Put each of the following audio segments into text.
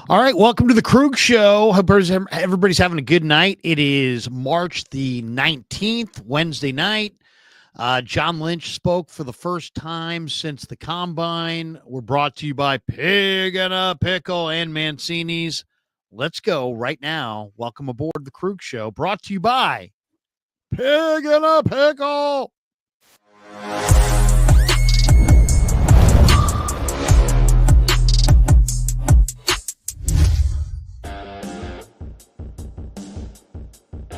All right, welcome to the Krug Show. Hope everybody's having a good night. It is March the 19th, Wednesday night. John Lynch spoke for the first time since the Combine. We're brought to you by Pig and a Pickle and Mancini's. Let's go right now. Welcome aboard the Krug Show, brought to you by Pig and a Pickle.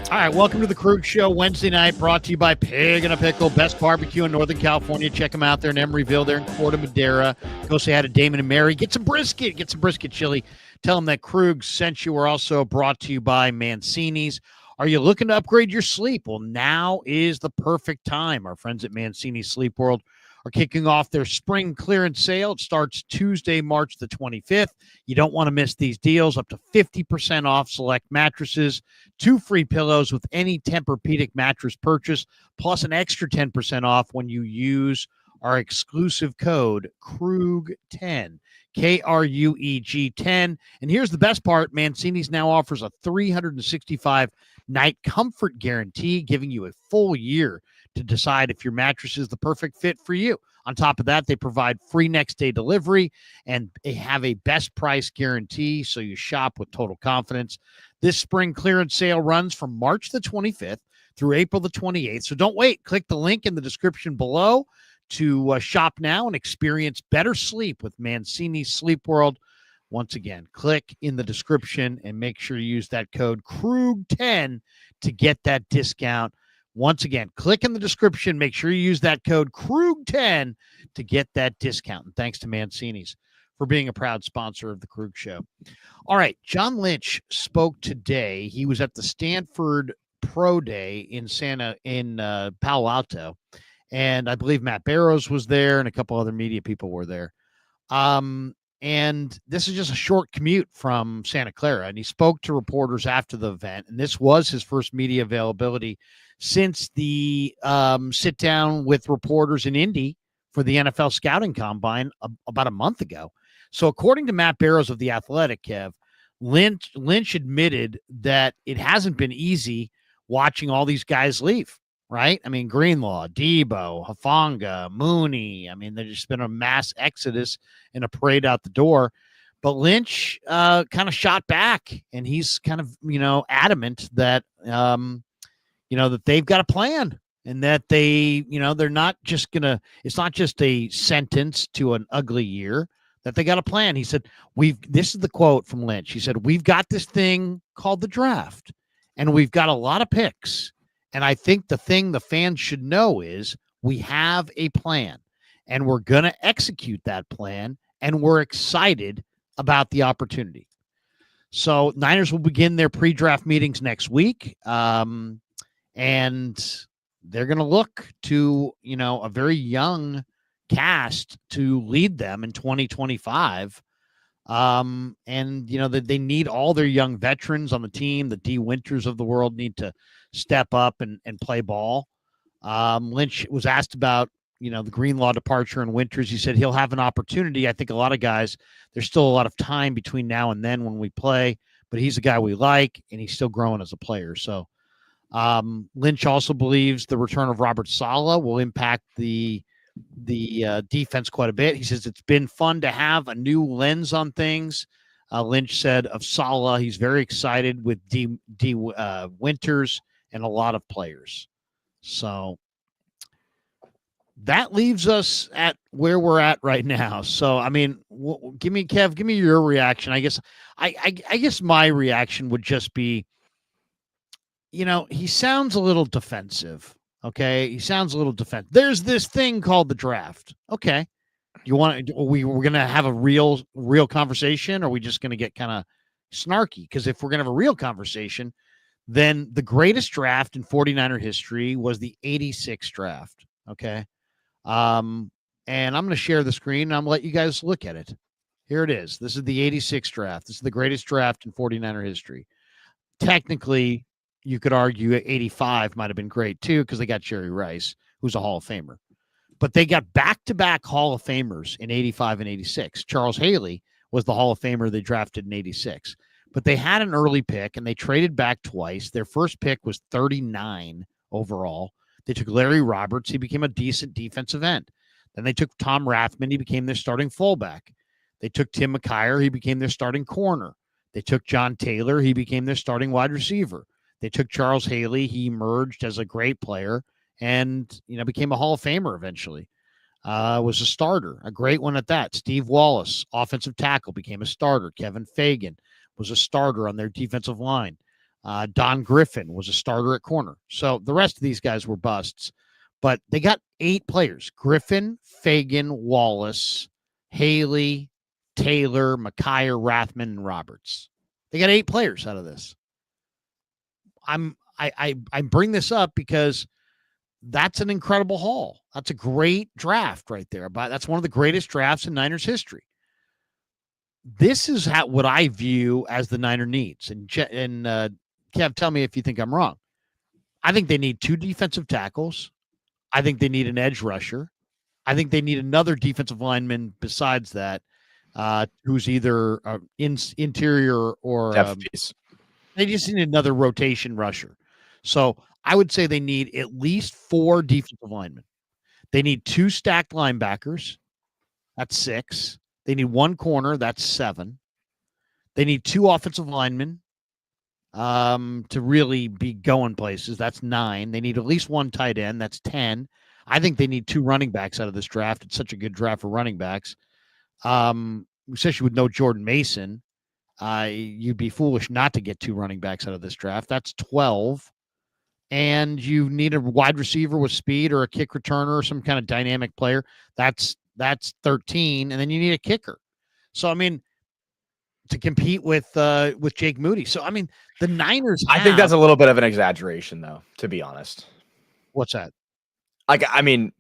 All right, welcome to the Krug Show Wednesday night, brought to you by Pig and a Pickle, best barbecue in Northern California. Check them out there in Emeryville, there in Corte Madera. Go say hi to Damon and Mary. Get some brisket chili. Tell them that Krug sent you. We're also brought to you by Mancini's. Are you looking to upgrade your sleep? Well, now is the perfect time. Our friends at Mancini's Sleep World are kicking off their spring clearance sale. It starts Tuesday, March the 25th. You don't want to miss these deals. Up to 50% off select mattresses, 2 free pillows with any Tempur-Pedic mattress purchase, plus an extra 10% off when you use our exclusive code KRUG10, KRUEG 10. And here's the best part. Mancini's now offers a 365-night comfort guarantee, giving you a full year to decide if your mattress is the perfect fit for you. On top of that, they provide free next day delivery and they have a best price guarantee, so you shop with total confidence. This spring clearance sale runs from March the 25th through April the 28th. So don't wait. Click the link in the description below to shop now and experience better sleep with Mancini's Sleep World. Once again, click in the description and make sure you use that code KRUG10 to get that discount. Once again, click in the description. Make sure you use that code KRUG10 to get that discount. And thanks to Mancini's for being a proud sponsor of the Krug Show. All right, John Lynch spoke today. He was at the Stanford Pro Day in Palo Alto, and I believe Matt Barrows was there and a couple other media people were there. And this is just a short commute from Santa Clara, and he spoke to reporters after the event, and this was his first media availability since the sit down with reporters in Indy for the NFL scouting combine about a month ago. So according to Matt Barrows of The Athletic, Kev, Lynch admitted that it hasn't been easy watching all these guys leave, right? I mean, Greenlaw, Debo, Hufanga, Mooney. I mean, there's just been a mass exodus and a parade out the door. But Lynch kind of shot back, and he's kind of, adamant that, that they've got a plan and that they're not just it's not just a sentence to an ugly year, that they got a plan. He said, this is the quote from Lynch. He said, we've got this thing called the draft and we've got a lot of picks. And I think the thing the fans should know is we have a plan and we're going to execute that plan. And we're excited about the opportunity. So Niners will begin their pre-draft meetings next week. And they're going to look to, a very young cast to lead them in 2025. And, they need all their young veterans on the team. The D. Winters of the world need to step up and play ball. Lynch was asked about, the Greenlaw departure and Winters. He said he'll have an opportunity. I think a lot of guys, there's still a lot of time between now and then when we play, but he's a guy we like, and he's still growing as a player. So Lynch also believes the return of Robert Saleh will impact the defense quite a bit. He says it's been fun to have a new lens on things. Lynch said of Saleh, he's very excited with Winters and a lot of players. So that leaves us at where we're at right now. So, I mean, give me your reaction. I guess my reaction would just be, he sounds a little defensive. Okay. He sounds a little defensive. There's this thing called the draft. Okay. We're going to have a real conversation, or are we just going to get kind of snarky? Because if we're going to have a real conversation, then the greatest draft in 49er history was the 86 draft. Okay. And I'm going to share the screen and I'm going to let you guys look at it. Here it is. This is the 86 draft. This is the greatest draft in 49er history. Technically, you could argue 85 might have been great too, because they got Jerry Rice, who's a Hall of Famer. But they got back-to-back Hall of Famers in 85 and 86. Charles Haley was the Hall of Famer they drafted in 86. But they had an early pick, and they traded back twice. Their first pick was 39 overall. They took Larry Roberts. He became a decent defensive end. Then they took Tom Rathman. He became their starting fullback. They took Tim McKyer. He became their starting corner. They took John Taylor. He became their starting wide receiver. They took Charles Haley. He emerged as a great player and, became a Hall of Famer eventually. Was a starter, a great one at that. Steve Wallace, offensive tackle, became a starter. Kevin Fagan was a starter on their defensive line. Don Griffin was a starter at corner. So the rest of these guys were busts. But they got 8 players: Griffin, Fagan, Wallace, Haley, Taylor, McKyer, Rathman, and Roberts. They got 8 players out of this. I bring this up because that's an incredible haul. That's a great draft right there. But that's one of the greatest drafts in Niners history. This is what I view as the Niner needs. And Kev, tell me if you think I'm wrong. I think they need 2 defensive tackles. I think they need an edge rusher. I think they need another defensive lineman besides that, who's either interior or they just need another rotation rusher. So I would say they need at least 4 defensive linemen. They need 2 stacked linebackers. That's 6. They need 1 corner. That's 7. They need 2 offensive linemen to really be going places. That's 9. They need at least 1 tight end. That's 10. I think they need 2 running backs out of this draft. It's such a good draft for running backs, especially with no Jordan Mason. You'd be foolish not to get 2 running backs out of this draft. That's 12. And you need a wide receiver with speed or a kick returner or some kind of dynamic player. That's 13. And then you need a kicker. So, I mean, to compete with Jake Moody. So, I mean, the Niners I think that's a little bit of an exaggeration, though, to be honest. What's that? I mean,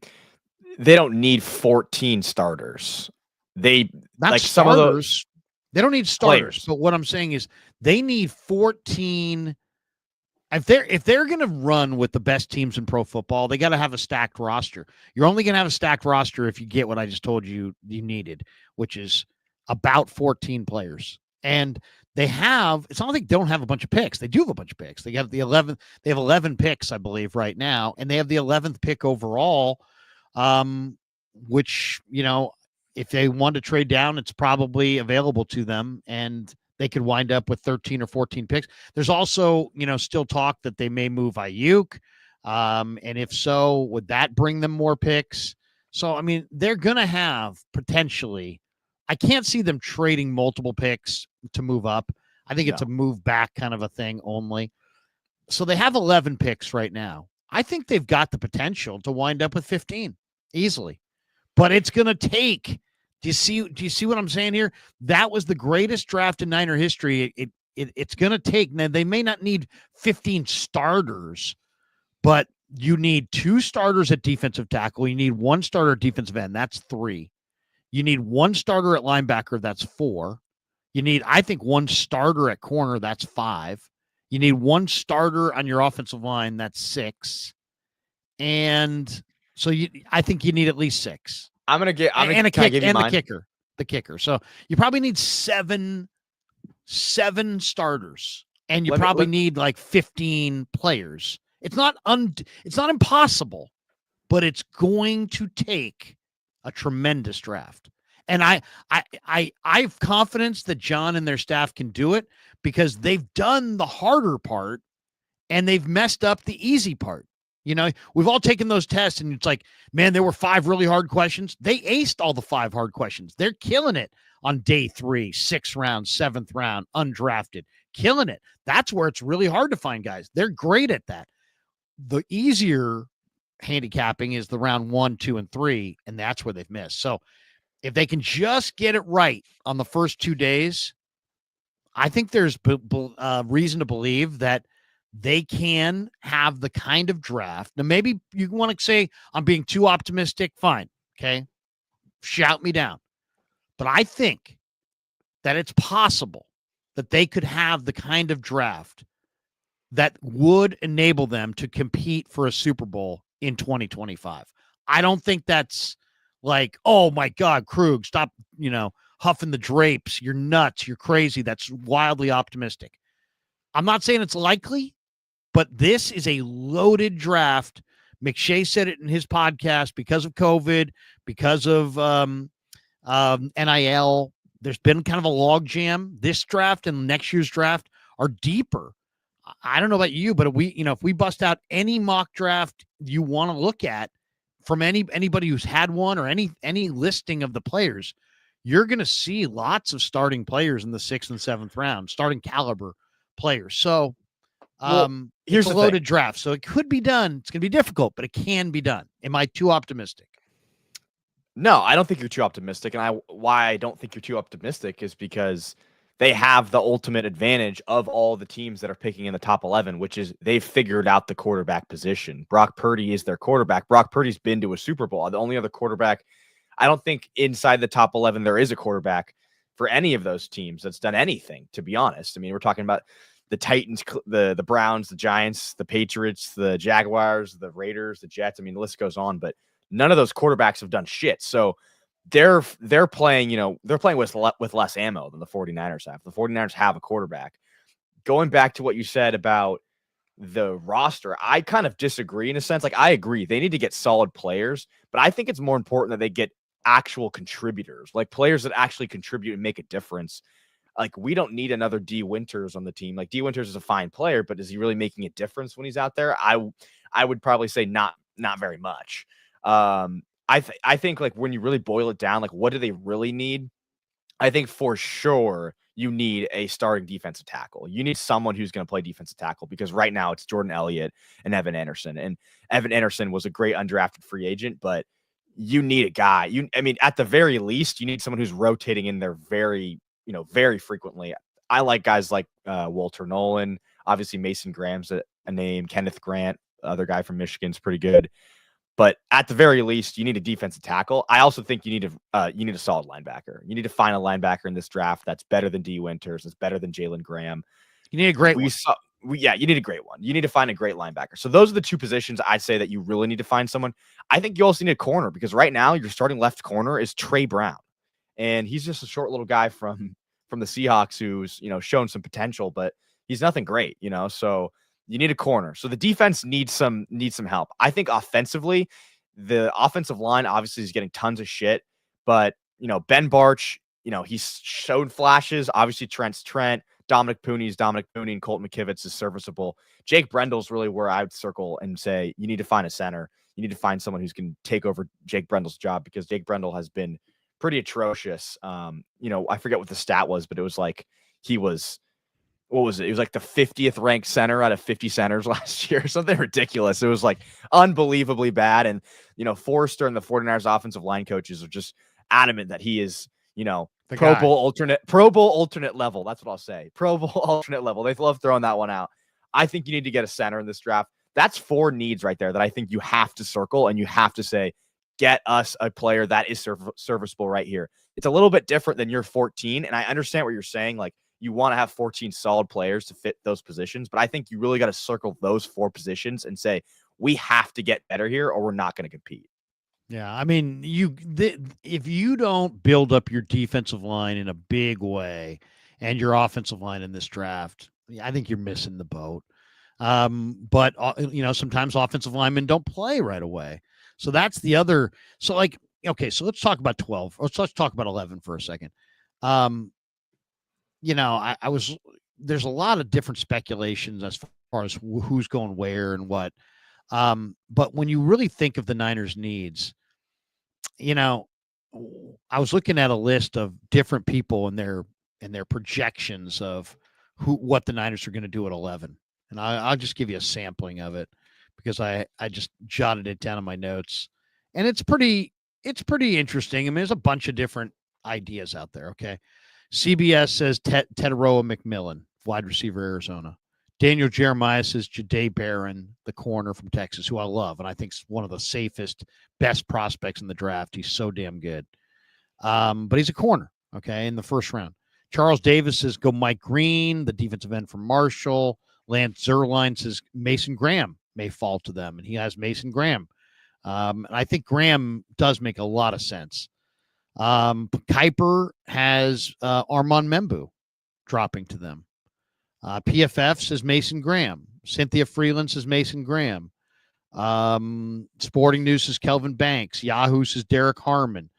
they don't need 14 starters. They some of those. They don't need starters. Players. But what I'm saying is they need 14. If they're going to run with the best teams in pro football, they got to have a stacked roster. You're only going to have a stacked roster if you get what I just told you needed, which is about 14 players. And it's not like they don't have a bunch of picks. They do have a bunch of picks. They have 11 picks, I believe, right now, and they have the 11th pick overall, which, if they want to trade down, it's probably available to them, and they could wind up with 13 or 14 picks. There's also, still talk that they may move Aiyuk. And if so, would that bring them more picks? So, I mean, they're going to have potentially, I can't see them trading multiple picks to move up. I think it's a move back kind of a thing only. So they have 11 picks right now. I think they've got the potential to wind up with 15 easily, but it's going to take. Do you see what I'm saying here? That was the greatest draft in Niner history. It's going to take. Now, they may not need 15 starters, but you need 2 starters at defensive tackle. You need 1 starter at defensive end. That's 3. You need 1 starter at linebacker. That's 4. You need, I think, 1 starter at corner. That's 5. You need 1 starter on your offensive line. That's 6. And so I think you need at least 6. The kicker. So you probably need 7 starters, and you probably need like 15 players. It's not impossible, but it's going to take a tremendous draft. And I have confidence that John and their staff can do it because they've done the harder part and they've messed up the easy part. We've all taken those tests, and it's like, man, there were 5 really hard questions. They aced all the 5 hard questions. They're killing it on day 3, 6th round, 7th round, undrafted, killing it. That's where it's really hard to find guys. They're great at that. The easier handicapping is the round 1, 2, and 3, and that's where they've missed. So if they can just get it right on the first 2 days, I think there's reason to believe that they can have the kind of draft. Now, maybe you want to say I'm being too optimistic. Fine. Okay. Shout me down. But I think that it's possible that they could have the kind of draft that would enable them to compete for a Super Bowl in 2025. I don't think that's like, oh my God, Krug, stop, huffing the drapes. You're nuts. You're crazy. That's wildly optimistic. I'm not saying it's likely, but this is a loaded draft. McShay said it in his podcast because of COVID, because of NIL. There's been kind of a logjam. This draft and next year's draft are deeper. I don't know about you, but if we bust out any mock draft you want to look at from anybody who's had one or any listing of the players, you're going to see lots of starting players in the 6th and 7th round, starting caliber players. So here's a loaded draft. So it could be done. It's going to be difficult, but it can be done. Am I too optimistic? No, I don't think you're too optimistic. And why I don't think you're too optimistic is because they have the ultimate advantage of all the teams that are picking in the top 11, which is they've figured out the quarterback position. Brock Purdy is their quarterback. Brock Purdy's been to a Super Bowl. The only other quarterback, I don't think inside the top 11 there is a quarterback for any of those teams that's done anything, to be honest. I mean, we're talking about the Titans, the Browns, the Giants, the Patriots, the Jaguars, the Raiders, the Jets. I mean, the list goes on, but none of those quarterbacks have done shit. So they're playing, they're playing with less ammo than the 49ers have. The 49ers have a quarterback. Going back to what you said about the roster, I kind of disagree in a sense. Like, I agree. They need to get solid players, but I think it's more important that they get actual contributors, like players that actually contribute and make a difference. Like, we don't need another D Winters on the team. Like, D Winters is a fine player, but is he really making a difference when he's out there? I would probably say not very much. I think like when you really boil it down, like what do they really need? I think for sure you need a starting defensive tackle. You need someone who's going to play defensive tackle, because right now it's Jordan Elliott and Evan Anderson. And Evan Anderson was a great undrafted free agent, but you need a guy. At the very least, you need someone who's rotating in there very frequently. I like guys like Walter Nolan. Obviously, Mason Graham's a name. Kenneth Grant, the other guy from Michigan's pretty good. But at the very least, you need a defensive tackle. I also think you need a solid linebacker. You need to find a linebacker in this draft that's better than D Winters, that's better than Jalen Graham. You need a great one. You need a great one. You need to find a great linebacker. So those are the two positions I'd say that you really need to find someone. I think you also need a corner, because right now your starting left corner is Trey Brown. And he's just a short little guy from the Seahawks who's, shown some potential, but he's nothing great, so you need a corner. So the defense needs some help. I think offensively, the offensive line obviously is getting tons of shit, but Ben Barch, he's shown flashes. Obviously Trent's Trent, Dominic Pooney's Dominic Pooney, and Colton McKivitz is serviceable. Jake Brendel's really where I would circle and say you need to find a center. You need to find someone who's going to take over Jake Brendel's job, because Jake Brendel has been pretty atrocious. I forget what the stat was, but it was like he was, what was it? It was like the 50th ranked center out of 50 centers last year, something ridiculous. It was like unbelievably bad. And, Forrester and the 49ers offensive line coaches are just adamant that he is, Pro Bowl alternate level. That's what I'll say. Pro Bowl alternate level. They love throwing that one out. I think you need to get a center in this draft. That's 4 needs right there that I think you have to circle, and you have to say, get us a player that is serviceable right here. It's a little bit different than your 14. And I understand what you're saying. Like, you want to have 14 solid players to fit those positions, but I think you really got to circle those 4 positions and say, we have to get better here or we're not going to compete. Yeah. I mean, if you don't build up your defensive line in a big way and your offensive line in this draft, I think you're missing the boat. But sometimes offensive linemen don't play right away. So that's the other. So like, okay, so let's talk about 12. Let's talk about 11 for a second. There's a lot of different speculations as far as who's going where and what. But when you really think of the Niners' needs, I was looking at a list of different people and their projections of what the Niners are going to do at 11. And I'll just give you a sampling of it, because I just jotted it down in my notes, and it's pretty interesting. I mean, there's a bunch of different ideas out there. Okay. CBS says Tedoroa McMillan, wide receiver, Arizona. Daniel Jeremiah says Jahdae Barron, the corner from Texas, who I love, and I think is one of the safest, best prospects in the draft. He's so damn good. But he's a corner, okay, in the first round. Charles Davis says go Mike Green, the defensive end from Marshall. Lance Zierlein says Mason Graham may fall to them, and he has Mason Graham. And I think Graham does make a lot of sense. Kuiper has Armand Membu dropping to them. PFF says Mason Graham. Cynthia Freeland says Mason Graham. Sporting News says Kelvin Banks. Yahoo says Derek Harmon.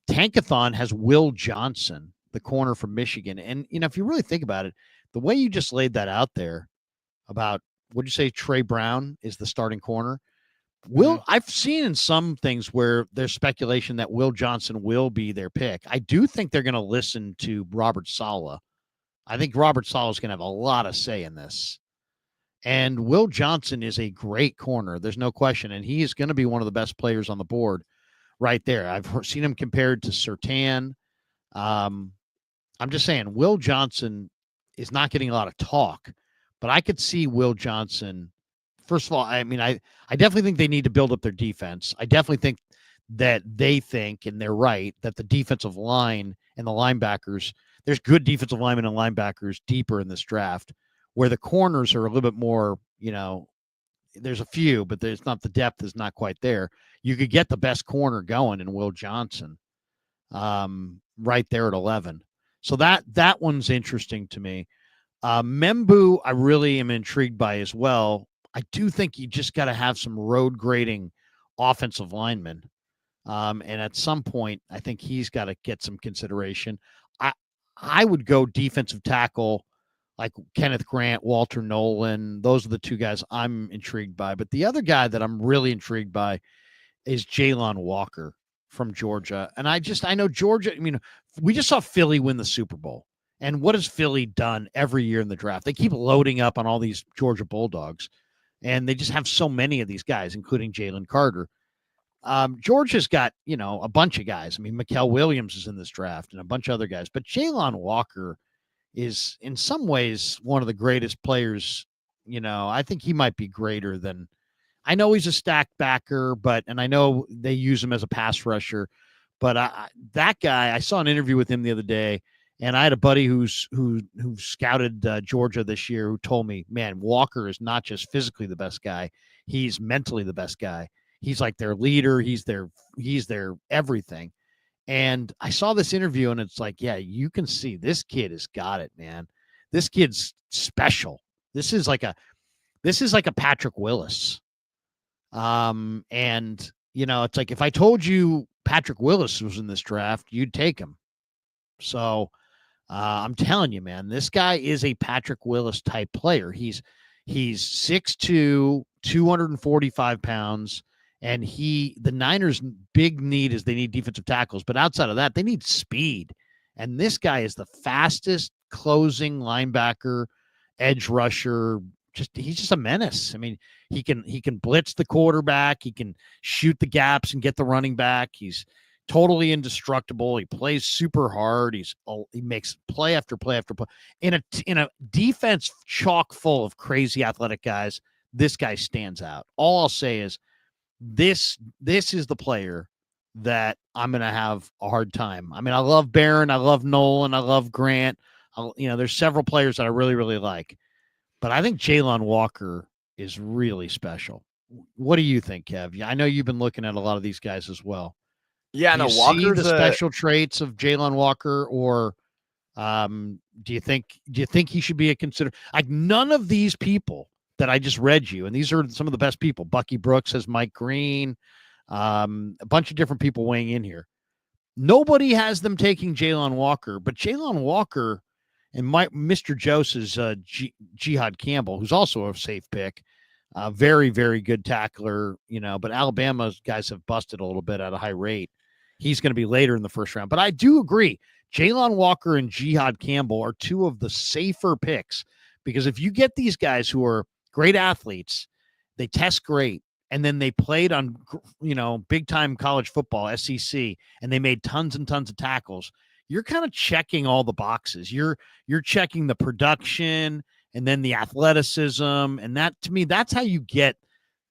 Tankathon has Will Johnson, the corner from Michigan. And, if you really think about it, the way you just laid that out there about, what'd you say, Trey Brown is the starting corner? I've seen in some things where there's speculation that Will Johnson will be their pick. I do think they're going to listen to Robert Saleh. I think Robert Saleh is going to have a lot of say in this. And Will Johnson is a great corner. There's no question. And he is going to be one of the best players on the board right there. I've seen him compared to Surtain. I'm just saying, Will Johnson is not getting a lot of talk, but I could see Will Johnson. First of all, I definitely think they need to build up their defense. I definitely think that they think, and they're right, that the defensive line and the linebackers, there's good defensive linemen and linebackers deeper in this draft, where the corners are a little bit more, there's a few, but there's not, the depth is not quite there. You could get the best corner going in Will Johnson right there at 11. So that one's interesting to me. Membu, I really am intrigued by as well. I do think you just got to have some road grading offensive linemen. And at some point, I think he's got to get some consideration. I would go defensive tackle like Kenneth Grant, Walter Nolan. Those are the two guys I'm intrigued by. But the other guy that I'm really intrigued by is Jalon Walker from Georgia. And I know Georgia, we just saw Philly win the Super Bowl. And what has Philly done every year in the draft? They keep loading up on all these Georgia Bulldogs. And they just have so many of these guys, including Jalen Carter. Georgia's got, a bunch of guys. Mikael Williams is in this draft and a bunch of other guys. But Jalon Walker is in some ways one of the greatest players. I think he might be greater than, I know he's a stack backer, and I know they use him as a pass rusher. But that guy, I saw an interview with him the other day, and I had a buddy who scouted Georgia this year who told me, man, Walker is not just physically the best guy. He's mentally the best guy. He's like their leader. He's their everything. And I saw this interview, and it's like, yeah, you can see this kid has got it, man. This kid's special. This is like a Patrick Willis. And it's like, if I told you Patrick Willis was in this draft, you'd take him. So I'm telling you, man, this guy is a Patrick Willis type player. He's 6'2", 245 pounds. And the Niners' big need is they need defensive tackles. But outside of that, they need speed. And this guy is the fastest closing linebacker, edge rusher. He's just a menace. He can blitz the quarterback. He can shoot the gaps and get the running back. He's totally indestructible. He plays super hard. He makes play after play after play. In a defense chock full of crazy athletic guys, this guy stands out. All I'll say is, this is the player that I'm going to have a hard time. I love Barron. I love Nolan. I love Grant. There's several players that I really, really like. But I think Jalon Walker is really special. What do you think, Kev? I know you've been looking at a lot of these guys as well. Yeah, do you see the special traits of Jalon Walker, or do you think he should be a consider? Like, none of these people that I just read you, and these are some of the best people. Bucky Brooks has Mike Green, a bunch of different people weighing in here. Nobody has them taking Jalon Walker, but Jalon Walker and Mr. Jose's Jihad Campbell, who's also a safe pick, very, very good tackler, but Alabama's guys have busted a little bit at a high rate. He's going to be later in the first round. But I do agree, Jalon Walker and Jihad Campbell are two of the safer picks, because if you get these guys who are great athletes, they test great, and then they played on, big time college football, SEC, and they made tons and tons of tackles, you're kind of checking all the boxes. You're checking the production and then the athleticism. And that, to me, that's how you get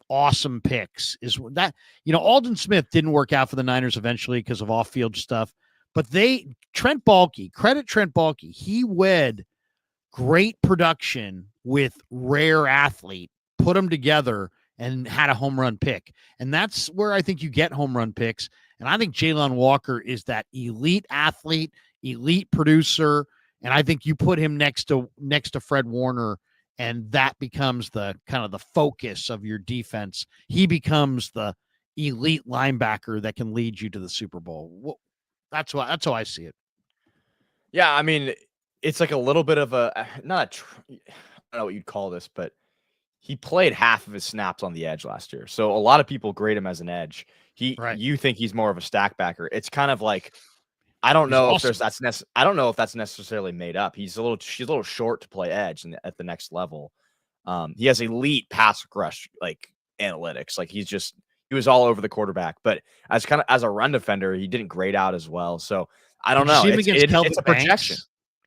awesome picks, is that, Aldon Smith didn't work out for the Niners eventually because of off-field stuff, but Trent Baalke, he wed great production with rare athlete, put them together, and had a home run pick. And that's where I think you get home run picks. And I think Jalen Walker is that elite athlete, elite producer. And I think you put him next to Fred Warner, and that becomes the kind of the focus of your defense. He becomes the elite linebacker that can lead you to the Super Bowl. That's how I see it. Yeah, I mean, it's like a little bit of a I don't know what you'd call this, but he played half of his snaps on the edge last year. So a lot of people grade him as an edge. You think he's more of a stack backer. It's kind of like I don't know if I don't know if that's necessarily made up. She's a little short to play edge at the next level. He has elite pass rush like analytics. Like he was all over the quarterback, but as a run defender, he didn't grade out as well. So I don't know. It's a projection.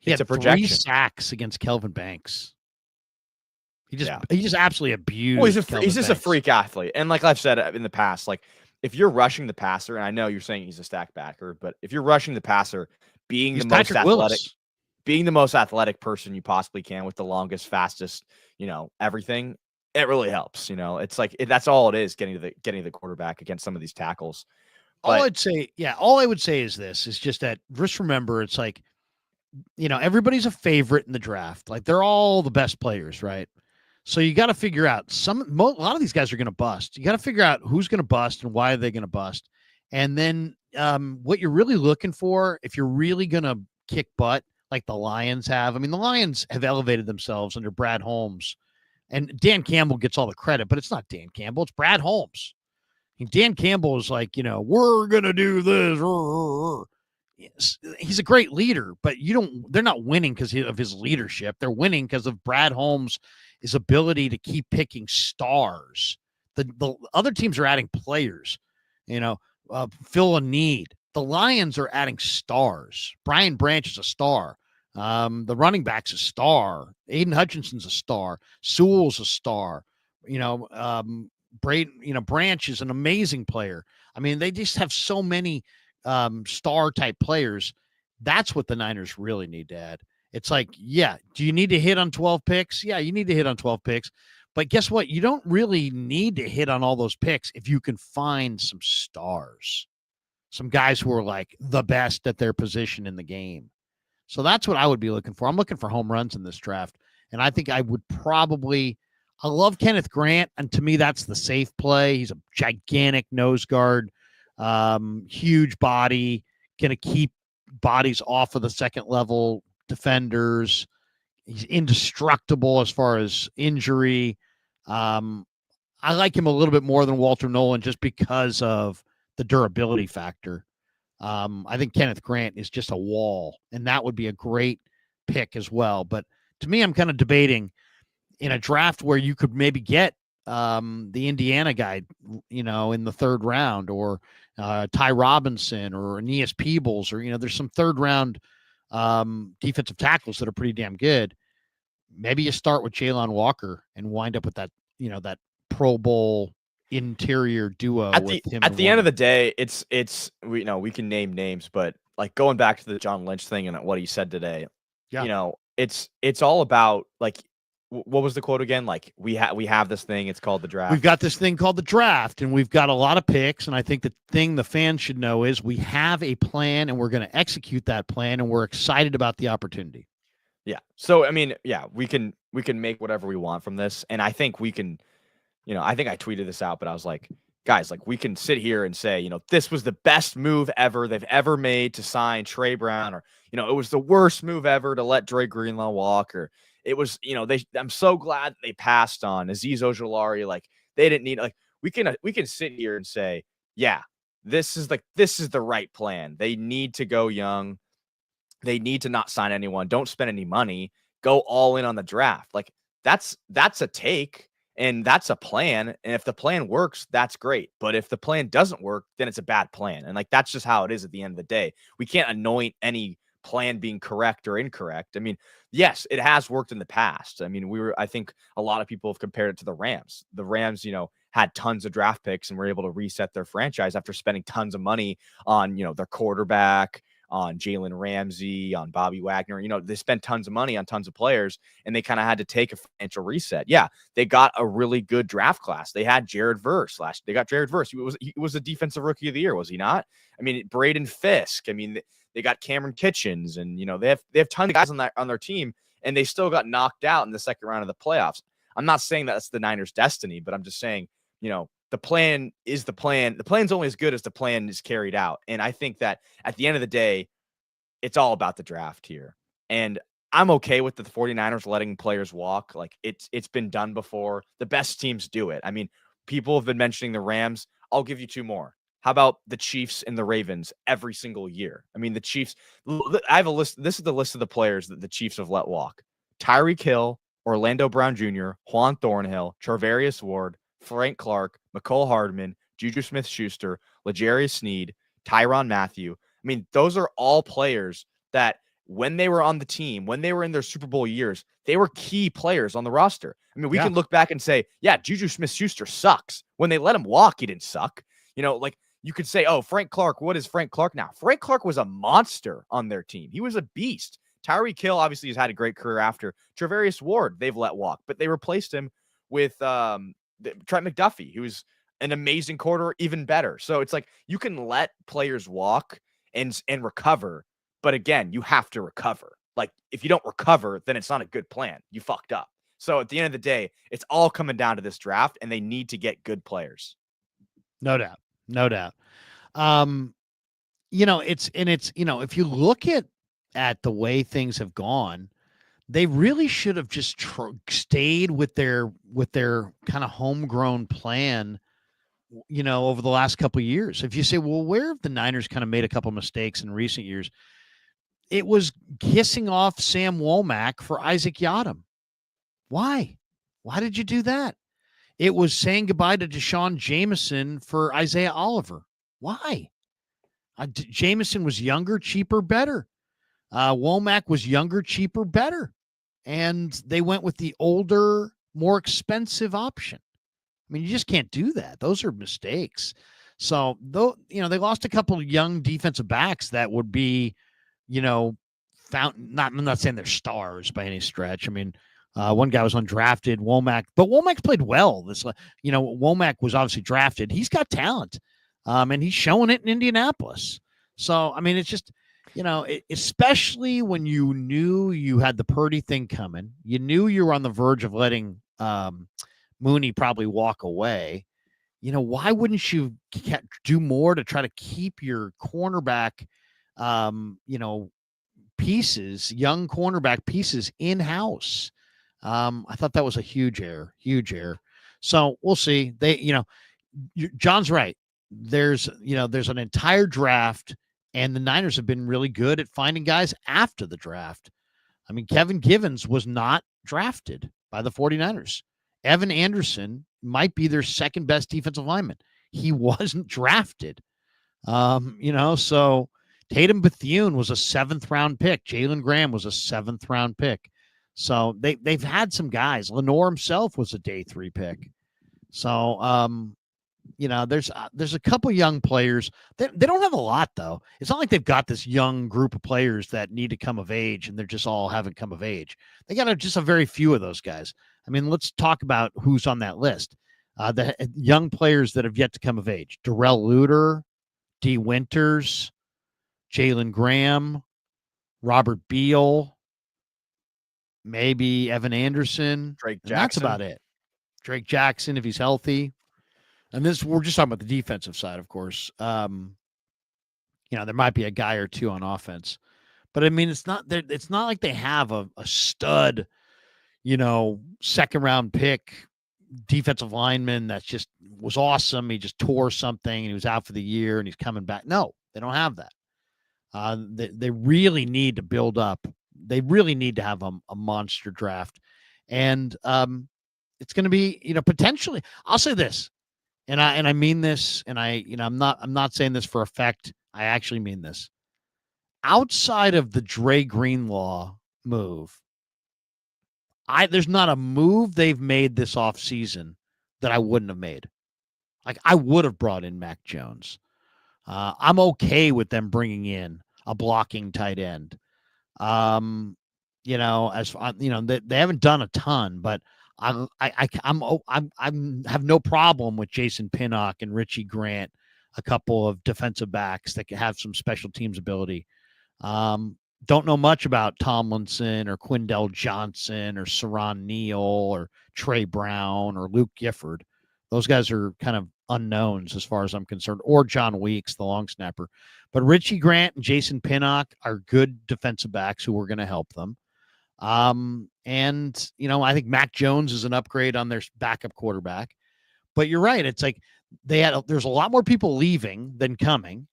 He had 3 sacks against Kelvin Banks. He just absolutely abused. Well, he's just a freak athlete, and like I've said in the past, like if you're rushing the passer, and I know you're saying he's a stack backer, but if you're rushing the passer, being the most athletic person you possibly can with the longest, fastest, everything, it really helps. It's like that's all it is getting to the quarterback against some of these tackles. All I would say is this: is just that just remember, it's like everybody's a favorite in the draft. Like they're all the best players, right? So you got to figure out a lot of these guys are going to bust. You got to figure out who's going to bust and why are they going to bust. And then what you're really looking for, if you're really going to kick butt like the Lions have, I mean, the Lions have elevated themselves under Brad Holmes, and Dan Campbell gets all the credit, but it's not Dan Campbell. It's Brad Holmes. And Dan Campbell is like, we're going to do this. He's a great leader, but they're not winning because of his leadership. They're winning because of Brad Holmes' his ability to keep picking stars. The other teams are adding players, fill a need. The Lions are adding stars. Brian Branch is a star. The running back's a star. Aiden Hutchinson's a star. Sewell's a star. Branch is an amazing player. I mean, they just have so many star type players. That's what the Niners really need to add. It's like, do you need to hit on 12 picks? Yeah, you need to hit on 12 picks. But guess what? You don't really need to hit on all those picks if you can find some stars, some guys who are like the best at their position in the game. So that's what I would be looking for. I'm looking for home runs in this draft. And I think I love Kenneth Grant. And to me, that's the safe play. He's a gigantic nose guard, huge body, going to keep bodies off of the second level defenders. He's indestructible as far as injury. I like him a little bit more than Walter Nolan just because of the durability factor. I think Kenneth Grant is just a wall, and that would be a great pick as well. But to me, I'm kind of debating in a draft where you could maybe get the Indiana guy, in the 3rd round, or Ty Robinson or Aeneas Peebles, or, there's some 3rd round defensive tackles that are pretty damn good. Maybe you start with Jalen Walker and wind up with that, that Pro Bowl interior duo. At the end of the day, we can name names, but like going back to the John Lynch thing and what he said today, it's all about like, what was the quote again? Like we have this thing. It's called the draft. We've got this thing called the draft, and we've got a lot of picks. And I think the thing the fans should know is we have a plan, and we're going to execute that plan, and we're excited about the opportunity. Yeah. So I mean, we can make whatever we want from this, and I think we can. I think I tweeted this out, but I was like, guys, like we can sit here and say, this was the best move ever they've ever made to sign Trey Brown, or it was the worst move ever to let Dre Greenlaw walk, or it was, I'm so glad they passed on Azeez Ojulari. Like they didn't need, like, we can sit here and say, this is the right plan. They need to go young. They need to not sign anyone. Don't spend any money. Go all in on the draft. Like that's a take and that's a plan. And if the plan works, that's great. But if the plan doesn't work, then it's a bad plan. And like, that's just how it is at the end of the day. We can't anoint any plan being correct or incorrect. I mean, yes, it has worked in the past. I mean, I think a lot of people have compared it to the Rams. The Rams, had tons of draft picks and were able to reset their franchise after spending tons of money on, their quarterback, on Jalen Ramsey, on Bobby Wagner. They spent tons of money on tons of players, and they kind of had to take a financial reset. Yeah, they got a really good draft class. They had Jared Verse They got Jared Verse. He was a defensive rookie of the year, was he not? I mean, Braden Fisk. I mean, they got Cameron Kitchens, and they have tons of guys on their team, and they still got knocked out in the second round of the playoffs. I'm not saying that's the Niners' destiny, but I'm just saying, the plan is the plan. The plan's only as good as the plan is carried out. And I think that at the end of the day, it's all about the draft here. And I'm okay with the 49ers letting players walk. Like it's been done before. The best teams do it. I mean, people have been mentioning the Rams. I'll give you two more. How about the Chiefs and the Ravens every single year? I mean, the Chiefs, I have a list. This is the list of the players that the Chiefs have let walk. Tyreek Hill, Orlando Brown Jr., Juan Thornhill, Charvarius Ward, Frank Clark, McCole Hardman, Juju Smith-Schuster, L'Jarius Sneed, Tyrann Mathieu. I mean, those are all players that when they were on the team, when they were in their Super Bowl years, they were key players on the roster. I mean, we can look back and say, yeah, Juju Smith-Schuster sucks. When they let him walk, he didn't suck. Like you could say, oh, Frank Clark, what is Frank Clark now? Frank Clark was a monster on their team. He was a beast. Tyreek Hill obviously has had a great career after. Charvarius Ward, they've let walk, but they replaced him with Trent McDuffie, who's an amazing quarter, even better. So it's like you can let players walk and recover, but again, you have to recover. Like if you don't recover, then it's not a good plan. You fucked up. So at the end of the day, it's all coming down to this draft, and they need to get good players. No doubt. No doubt. If you look at the way things have gone, they really should have just stayed with their kind of homegrown plan, over the last couple of years. If you say, well, where have the Niners kind of made a couple of mistakes in recent years? It was kissing off Sam Womack for Isaac Yiadom. Why? Why did you do that? It was saying goodbye to Deshaun Jameson for Isaiah Oliver. Why? Jameson was younger, cheaper, better. Womack was younger, cheaper, better. And they went with the older, more expensive option. I mean, you just can't do that. Those are mistakes. So, though, they lost a couple of young defensive backs that would be, I'm not saying they're stars by any stretch. I mean, one guy was undrafted, Womack, but Womack's played well. Womack was obviously drafted. He's got talent, and he's showing it in Indianapolis. So, I mean, it's just, especially when you knew you had the Purdy thing coming, you knew you were on the verge of letting Mooney probably walk away. Why wouldn't you do more to try to keep your cornerback, pieces, young cornerback pieces in-house? I thought that was a huge error. So we'll see. John's right. There's an entire draft, and the Niners have been really good at finding guys after the draft. I mean, Kevin Givens was not drafted by the 49ers. Evan Anderson might be their second best defensive lineman. He wasn't drafted. So Tatum Bethune was a 7th round pick. Jalen Graham was a 7th round pick. So they've had some guys. Lenore himself was a day 3 pick. So, there's a couple young players. They don't have a lot, though. It's not like they've got this young group of players that need to come of age, and they're just all haven't come of age. They got just a very few of those guys. I mean, let's talk about who's on that list. The young players that have yet to come of age: Darrell Luter, D. Winters, Jalen Graham, Robert Beal, maybe Evan Anderson. Drake Jackson. That's about it. Drake Jackson, if he's healthy. And we're just talking about the defensive side, of course. There might be a guy or two on offense, but I mean, it's not like they have a stud, second round pick defensive lineman that just was awesome. He just tore something and he was out for the year and he's coming back. No, they don't have that. They really need to build up. They really need to have a monster draft. And it's going to be, potentially, I'll say this. And I mean this, and I'm not saying this for effect. I actually mean this. Outside of the Dre Greenlaw move, there's not a move they've made this offseason that I wouldn't have made. Like, I would have brought in Mac Jones. I'm okay with them bringing in a blocking tight end. You know, as you know, they haven't done a ton, but I'm have no problem with Jason Pinnock and Richie Grant, a couple of defensive backs that can have some special teams ability. Don't know much about Tomlinson or Quindell Johnson or Saron Neal or Trey Brown or Luke Gifford. Those guys are kind of unknowns as far as I'm concerned, or John Weeks, the long snapper. But Richie Grant and Jason Pinnock are good defensive backs who are going to help them. And, you know, I think Mac Jones is an upgrade on their backup quarterback. But you're right. It's like there's a lot more people leaving than coming.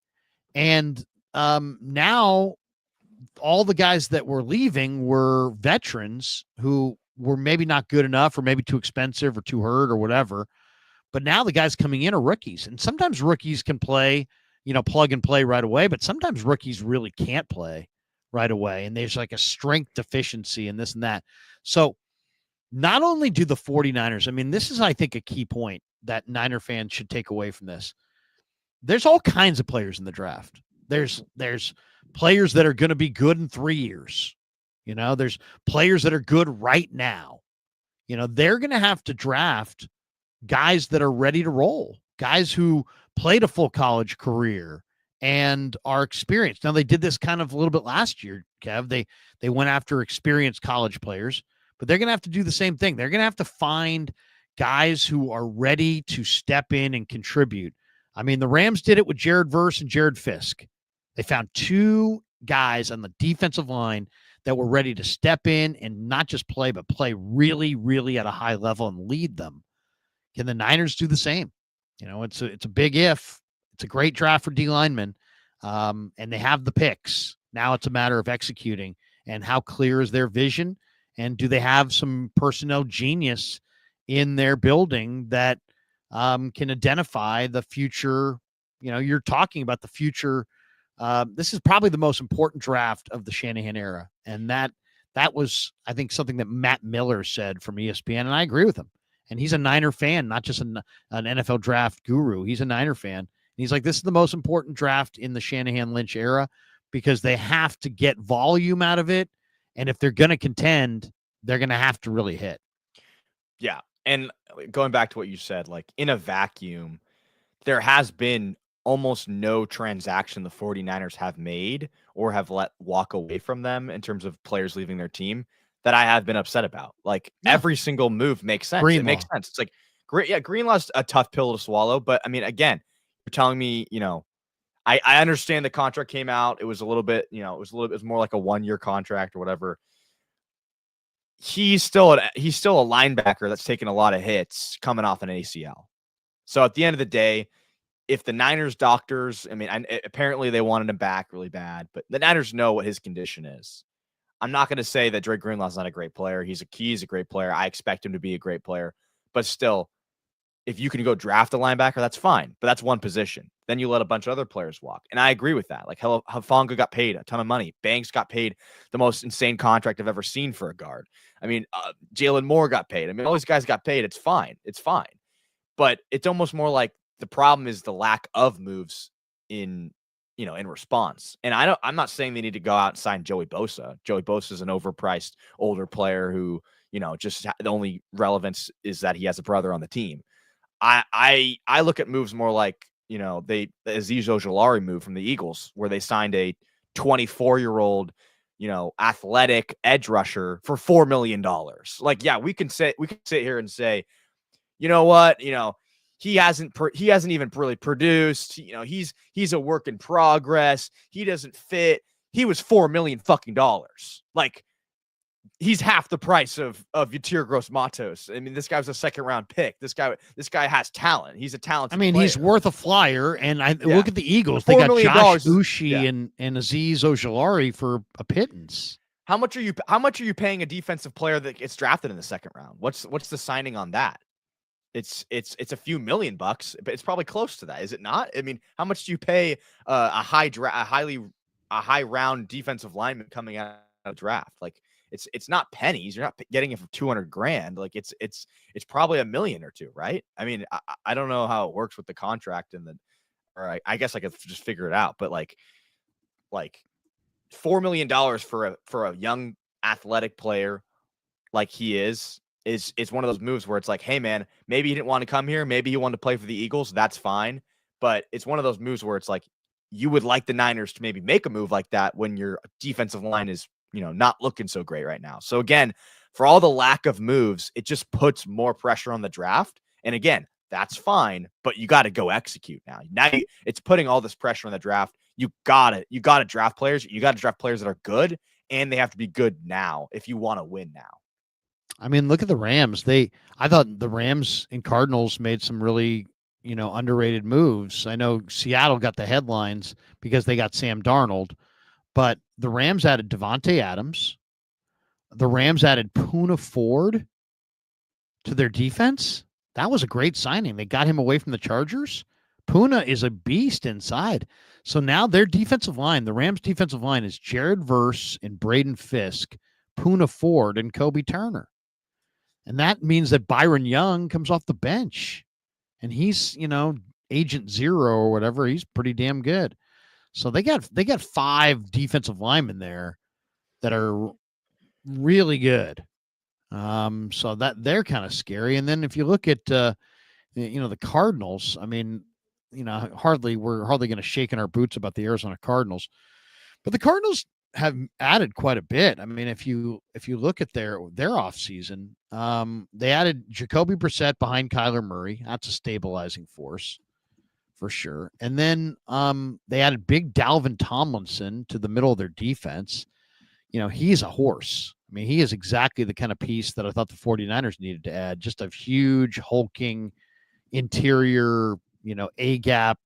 And now all the guys that were leaving were veterans who were maybe not good enough or maybe too expensive or too hurt or whatever. But now the guys coming in are rookies. And sometimes rookies can play, you know, plug and play right away. But sometimes rookies really can't play right away. And there's like a strength deficiency and this and that. So not only do the 49ers, I mean, this is, I think, a key point that Niner fans should take away from this. There's all kinds of players in the draft. There's players that are going to be good in 3 years. You know, there's players that are good right now. You know, they're going to have to draft guys that are ready to roll, guys who played a full college career and are experienced. Now, they did this kind of a little bit last year, Kev. They went after experienced college players, but they're going to have to do the same thing. They're going to have to find guys who are ready to step in and contribute. I mean, the Rams did it with Jared Verse and Jared Fisk. They found two guys on the defensive line that were ready to step in and not just play, but play really, really at a high level and lead them. Can the Niners do the same? You know, it's a big if. It's a great draft for D linemen, and they have the picks. Now it's a matter of executing and how clear is their vision, and do they have some personnel genius in their building that can identify the future. You know, you're talking about the future. This is probably the most important draft of the Shanahan era. And that was, I think, something that Matt Miller said from ESPN. And I agree with him. And he's a Niner fan, not just an NFL draft guru. He's a Niner fan. And he's like, this is the most important draft in the Shanahan Lynch era because they have to get volume out of it. And if they're going to contend, they're going to have to really hit. Yeah. And going back to what you said, like in a vacuum, there has been almost no transaction the 49ers have made or have let walk away from them in terms of players leaving their team that I have been upset about. Like every single move makes sense. Greenlaw. It makes sense. It's like great. Yeah. Greenlaw's a tough pill to swallow, but I mean, again, you're telling me, you know, I understand the contract came out. It was a little bit, you know, it was more like a 1-year contract or whatever. He's still a linebacker that's taken a lot of hits coming off an ACL. So at the end of the day, if the Niners doctors, I mean, apparently they wanted him back really bad, but the Niners know what his condition is. I'm not going to say that Dre Greenlaw's not a great player. He's a great player. I expect him to be a great player, but still, if you can go draft a linebacker, that's fine, but that's one position. Then you let a bunch of other players walk. And I agree with that. Like Hufanga got paid a ton of money. Banks got paid the most insane contract I've ever seen for a guard. I mean, Jalen Moore got paid. I mean, all these guys got paid. It's fine. It's fine. But it's almost more like the problem is the lack of moves in response. And I'm not saying they need to go out and sign Joey Bosa. Joey Bosa is an overpriced older player who, you know, just the only relevance is that he has a brother on the team. I look at moves more like, you know, the Azeez Ojulari move from the Eagles, where they signed a 24-year-old, you know, athletic edge rusher for $4 million. Like, yeah, we can sit here and say, you know what, you know, he hasn't even really produced. You know, he's a work in progress. He doesn't fit. He was $4 million fucking dollars. Like, he's half the price of Yatir Gross-Matos. I mean, this guy was a 2nd-round pick. This guy has talent. He's a talented player. He's worth a flyer. And look at the Eagles. They got Josh Uche and Azeez Ojulari for a pittance. How much are you paying a defensive player that gets drafted in the 2nd round? What's the signing on that? It's a few $1 million, but it's probably close to that, is it not? I mean, how much do you pay a high round defensive lineman coming out of draft? Like, it's not pennies. You're not getting it for $200,000. Like, it's probably $1 million or $2 million, right? I mean, I don't know how it works with the contract or I guess I could just figure it out. But like $4 million for a young athletic player like he is one of those moves where it's like, hey man, maybe he didn't want to come here, maybe he wanted to play for the Eagles, that's fine. But it's one of those moves where it's like you would like the Niners to maybe make a move like that when your defensive line is, not looking so great right now. So again, for all the lack of moves, it just puts more pressure on the draft. And again, that's fine, but you got to go execute now. It's putting all this pressure on the draft. You got to draft players. You got to draft players that are good, and they have to be good now if you want to win now. I mean, look at the Rams. I thought the Rams and Cardinals made some really, underrated moves. I know Seattle got the headlines because they got Sam Darnold, but the Rams added Devontae Adams. The Rams added Poona Ford to their defense. That was a great signing. They got him away from the Chargers. Poona is a beast inside. So now their defensive line, the Rams defensive line, is Jared Verse and Braden Fisk, Poona Ford, and Kobe Turner. And that means that Byron Young comes off the bench. And he's, agent zero or whatever. He's pretty damn good. So they got 5 defensive linemen there that are really good. So that they're kind of scary. And then if you look at the Cardinals, I mean, we're hardly going to shake in our boots about the Arizona Cardinals, but the Cardinals have added quite a bit. I mean, if you look at their offseason, they added Jacoby Brissett behind Kyler Murray. That's a stabilizing force for sure. And then they added big Dalvin Tomlinson to the middle of their defense. He's a horse. I mean, he is exactly the kind of piece that I thought the 49ers needed to add. Just a huge hulking interior, A gap.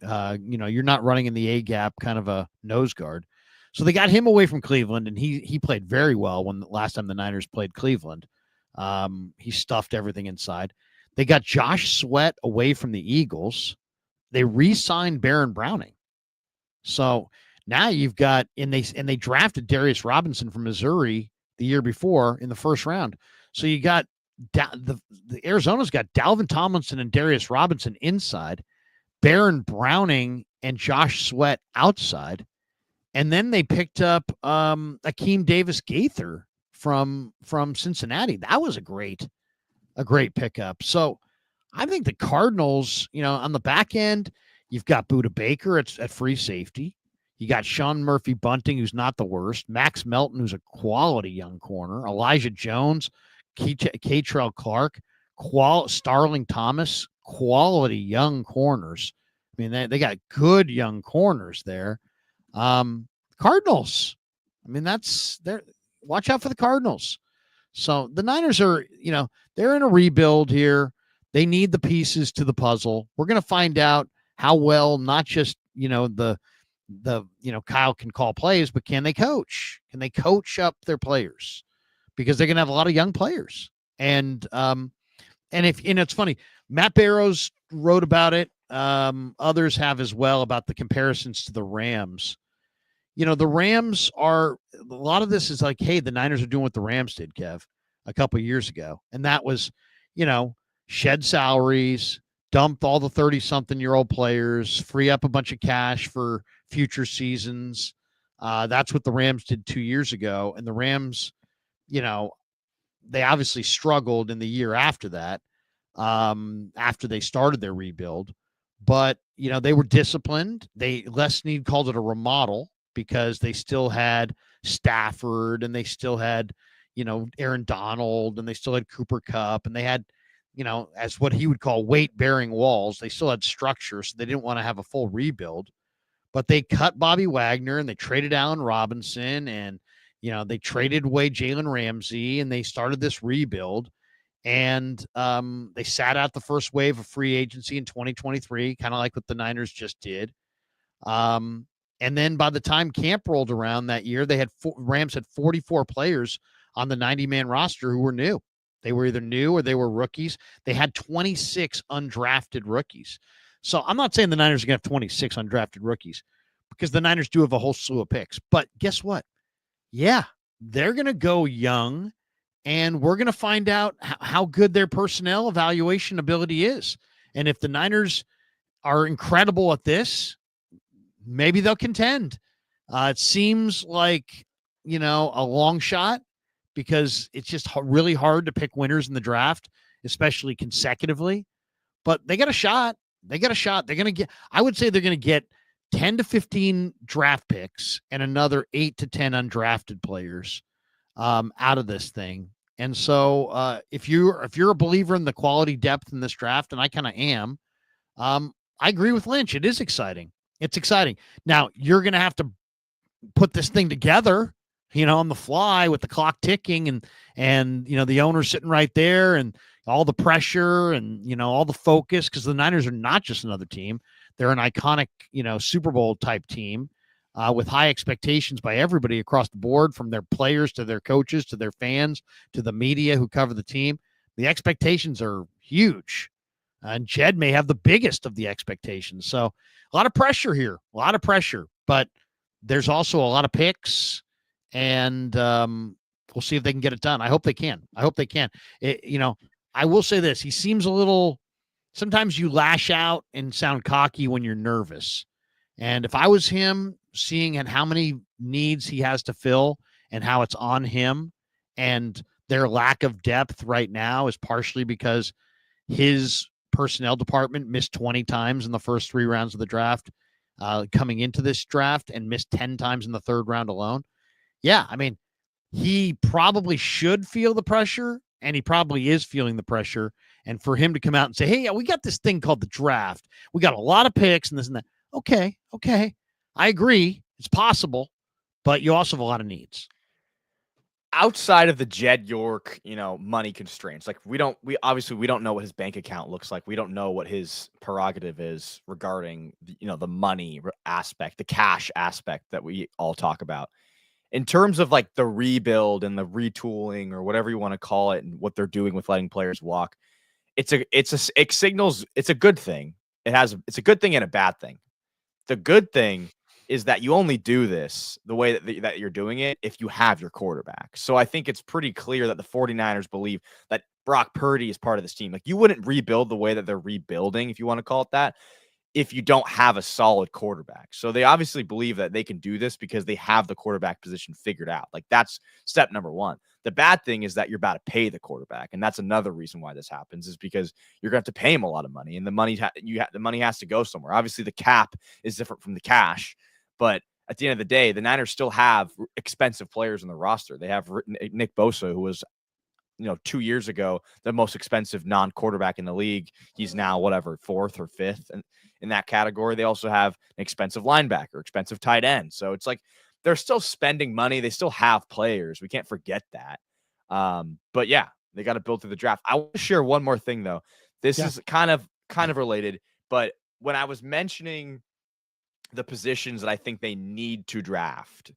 You're not running in the A gap, kind of a nose guard. So they got him away from Cleveland, and he played very well when the last time the Niners played Cleveland. He stuffed everything inside. They got Josh Sweat away from the Eagles. They re-signed Baron Browning. So now you've got, and they drafted Darius Robinson from Missouri the year before in the first round. So you got the Arizona's got Dalvin Tomlinson and Darius Robinson inside, Baron Browning and Josh Sweat outside. And then they picked up Akeem Davis-Gaither from Cincinnati. That was a great pickup. So I think the Cardinals, on the back end, you've got Budda Baker at free safety. You got Sean Murphy-Bunting, who's not the worst. Max Melton, who's a quality young corner. Elijah Jones, Keitrell Clark, Starling Thomas, quality young corners. I mean, they got good young corners there. Cardinals. I mean, watch out for the Cardinals. So the Niners are, they're in a rebuild here. They need the pieces to the puzzle. We're going to find out how well, not just, Kyle can call plays, but can they coach? Can they coach up their players? Because they're going to have a lot of young players. And it's funny, Matt Barrows wrote about it. Others have as well, about the comparisons to the Rams. The Rams are, a lot of this is like, hey, the Niners are doing what the Rams did, Kev, a couple of years ago. And that was, shed salaries, dump all the 30-something-year-old players, free up a bunch of cash for future seasons. That's what the Rams did 2 years ago. And the Rams, they obviously struggled in the year after that, after they started their rebuild. But, they were disciplined. Les Snead called it a remodel because they still had Stafford and they still had, Aaron Donald, and they still had Cooper Kupp, and they had, as what he would call weight-bearing walls. They still had structure, so they didn't want to have a full rebuild. But they cut Bobby Wagner, and they traded Allen Robinson, and, they traded away Jalen Ramsey, and they started this rebuild. And they sat out the first wave of free agency in 2023, kind of like what the Niners just did. And then by the time camp rolled around that year, Rams had 44 players on the 90-man roster who were new. They were either new or they were rookies. They had 26 undrafted rookies. So I'm not saying the Niners are going to have 26 undrafted rookies, because the Niners do have a whole slew of picks. But guess what? Yeah, they're going to go young, and we're going to find out how good their personnel evaluation ability is. And if the Niners are incredible at this, maybe they'll contend. It seems like, a long shot because it's just really hard to pick winners in the draft, especially consecutively. But they got a shot. They got a shot. They're going to get, I would say they're going to get 10 to 15 draft picks and another 8 to 10 undrafted players out of this thing. And so if you're a believer in the quality depth in this draft, and I kind of am, I agree with Lynch. It is exciting. It's exciting. Now you're going to have to put this thing together, on the fly with the clock ticking and the owner sitting right there and all the pressure and all the focus, because the Niners are not just another team. They're an iconic, Super Bowl type team with high expectations by everybody across the board, from their players to their coaches to their fans to the media who cover the team. The expectations are huge. And Jed may have the biggest of the expectations. So a lot of pressure here, but there's also a lot of picks, and we'll see if they can get it done. I hope they can. I will say this. He seems a little, sometimes you lash out and sound cocky when you're nervous. And if I was him, seeing at how many needs he has to fill and how it's on him, and their lack of depth right now is partially because his personnel department missed 20 times in the first 3 rounds of the draft coming into this draft and missed 10 times in the 3rd round alone. Yeah, I mean, he probably should feel the pressure, and he probably is feeling the pressure. And for him to come out and say, hey, yeah, we got this thing called the draft. We got a lot of picks and this and that. Okay. I agree. It's possible, but you also have a lot of needs. Outside of the Jed York, money constraints, like we don't know what his bank account looks like. We don't know what his prerogative is regarding, the money aspect, the cash aspect that we all talk about. In terms of like the rebuild and the retooling or whatever you want to call it, and what they're doing with letting players walk, it signals it's a good thing. It's a good thing and a bad thing. The good thing is that you only do this the way that you're doing it if you have your quarterback. So I think it's pretty clear that the 49ers believe that Brock Purdy is part of this team. Like, you wouldn't rebuild the way that they're rebuilding, if you want to call it that, if you don't have a solid quarterback. So they obviously believe that they can do this because they have the quarterback position figured out. Like, that's step number 1. The bad thing is that you're about to pay the quarterback. And that's another reason why this happens, is because you're going to have to pay him a lot of money, and the money has to go somewhere. Obviously the cap is different from the cash, but at the end of the day, the Niners still have expensive players in the roster. They have Nick Bosa, who was, 2 years ago, the most expensive non-quarterback in the league. He's now 4th or 5th in that category. They also have an expensive linebacker, expensive tight end. So it's like they're still spending money. They still have players. We can't forget that. But yeah, they got to build through the draft. I want to share one more thing though. This is kind of related, but when I was mentioning the positions that I think they need to draft,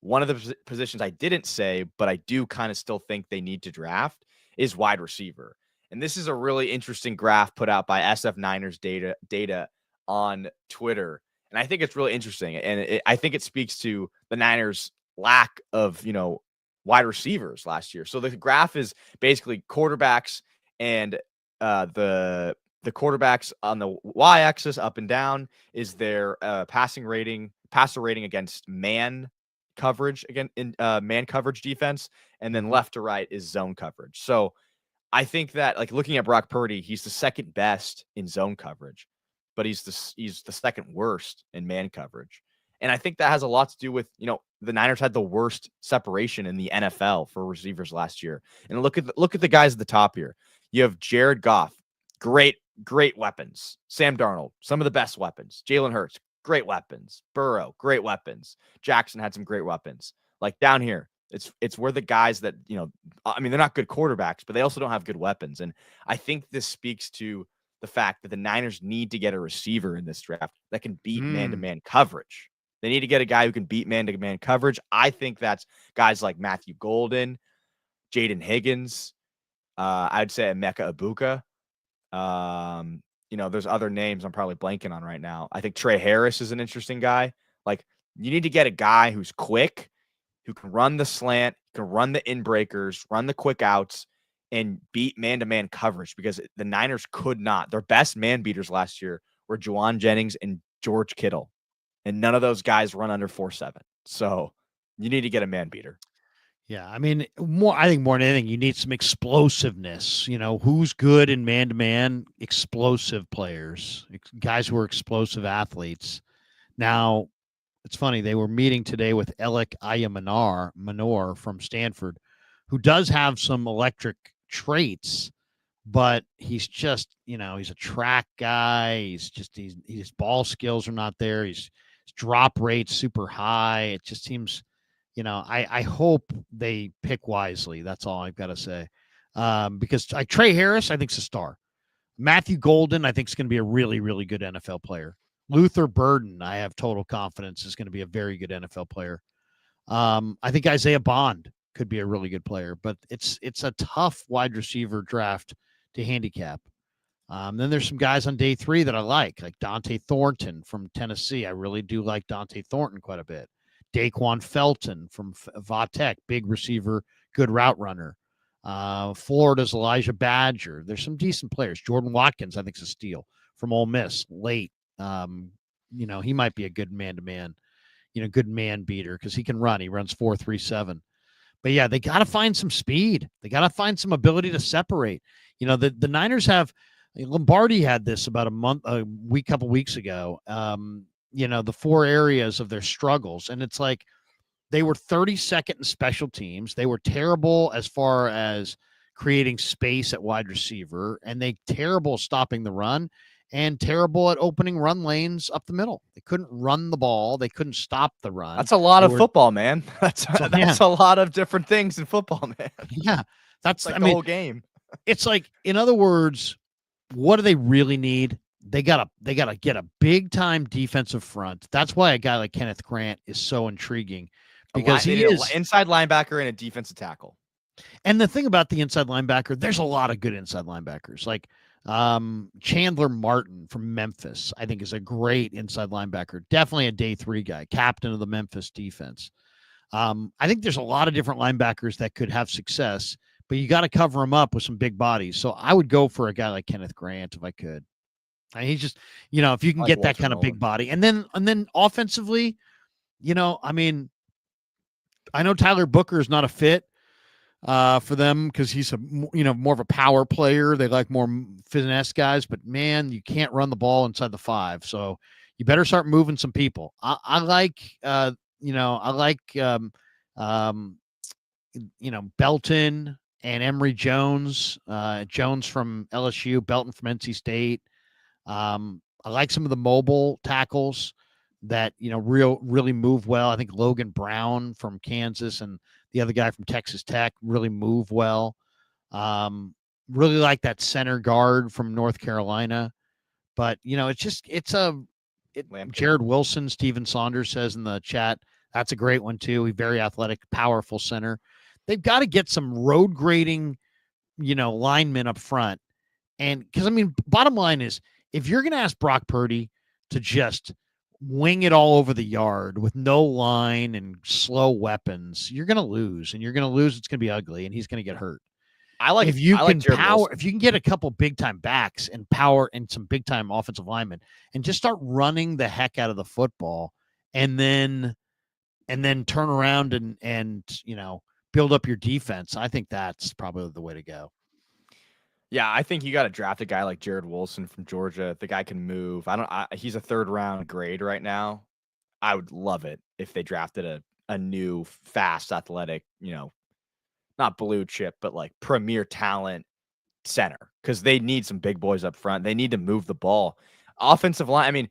one of the positions I didn't say, but I do kind of still think they need to draft, is wide receiver. And this is a really interesting graph put out by SF Niners data on Twitter. And I think it's really interesting. And I think it speaks to the Niners' lack of, wide receivers last year. So the graph is basically quarterbacks, and the quarterbacks on the y-axis up and down is their passer rating against man coverage, again in man coverage defense, and then left to right is zone coverage. So I think that, like, looking at Brock Purdy, he's the second best in zone coverage, but he's the second worst in man coverage. And I think that has a lot to do with, the Niners had the worst separation in the NFL for receivers last year. And look at the guys at the top here. You have Jared Goff, great weapons. Sam Darnold, some of the best weapons. Jalen Hurts, great weapons. Burrow, great weapons. Jackson had some great weapons. Like, down here, it's where the guys that, I mean, they're not good quarterbacks, but they also don't have good weapons. And I think this speaks to the fact that the Niners need to get a receiver in this draft that can beat man-to-man coverage. They need to get a guy who can beat man-to-man coverage. I think that's guys like Matthew Golden, Jaden Higgins, I'd say Emeka Ibuka. There's other names I'm probably blanking on right now. I think Trey Harris is an interesting guy. Like, you need to get a guy who's quick, who can run the slant, can run the in breakers, run the quick outs, and beat man-to-man coverage, because the Niners could not. Their best man beaters last year were Juwan Jennings and George Kittle, and none of those guys run under 4.7. So you need to get a man beater. Yeah, I mean, I think more than anything, you need some explosiveness. Who's good in man-to-man? Explosive players, guys who are explosive athletes. Now, it's funny, they were meeting today with Alec Manor from Stanford, who does have some electric traits, but he's just, he's a track guy. His ball skills are not there. His drop rate's super high. It just seems, I hope they pick wisely. That's all I've got to say. Because Trey Harris, I think, is a star. Matthew Golden, I think, is going to be a really, really good NFL player. Luther Burden, I have total confidence, is going to be a very good NFL player. I think Isaiah Bond could be a really good player, but it's a tough wide receiver draft to handicap. Then there's some guys on day 3 that I like Dante Thornton from Tennessee. I really do like Dante Thornton quite a bit. Daquan Felton from Vatech, big receiver, good route runner. Florida's Elijah Badger. There's some decent players. Jordan Watkins, I think, is a steal from Ole Miss late. He might be a good man-to-man, good man beater because he can run. He runs 4.37. But yeah, they got to find some speed. They got to find some ability to separate. The Niners have Lombardi had this about a couple weeks ago. The 4 areas of their struggles, and it's like they were 32nd in special teams. They were terrible as far as creating space at wide receiver, and they terrible stopping the run and terrible at opening run lanes up the middle. They couldn't run the ball. They couldn't stop the run. That's a lot of football, man. That's a lot of different things in football, man. Yeah. That's like the whole game. It's like, in other words, what do they really need? They gotta get a big time defensive front. That's why a guy like Kenneth Grant is so intriguing, because he is an inside linebacker and a defensive tackle. And the thing about the inside linebacker, there's a lot of good inside linebackers. Like Chandler Martin from Memphis, I think, is a great inside linebacker. Definitely a day 3 guy, captain of the Memphis defense. I think there's a lot of different linebackers that could have success, but you got to cover them up with some big bodies. So I would go for a guy like Kenneth Grant if I could. And he's just, if you can get that kind of big body, and then offensively, I mean, I know Tyler Booker is not a fit for them because he's more of a power player. They like more finesse guys, but man, you can't run the ball inside the 5. So you better start moving some people. I like Belton and Emory Jones, Jones from LSU, Belton from NC State. I like some of the mobile tackles that, really move well. I think Logan Brown from Kansas and the other guy from Texas Tech really move well. Really like that center guard from North Carolina. But, Jared Wilson, Steven Saunders says in the chat, that's a great one too. He's very athletic, powerful center. They've got to get some road grading, linemen up front. And because, bottom line is, if you're going to ask Brock Purdy to just wing it all over the yard with no line and slow weapons, you're going to lose, and you're going to lose. It's going to be ugly, and he's going to get hurt. If you can get a couple big time backs and power and some big time offensive linemen and just start running the heck out of the football, and then turn around and build up your defense, I think that's probably the way to go. Yeah, I think you got to draft a guy like Jared Wilson from Georgia. The guy can move. He's a 3rd round grade right now. I would love it if they drafted a new, fast, athletic, not blue chip, but like premier talent center, because they need some big boys up front. They need to move the ball. Offensive line,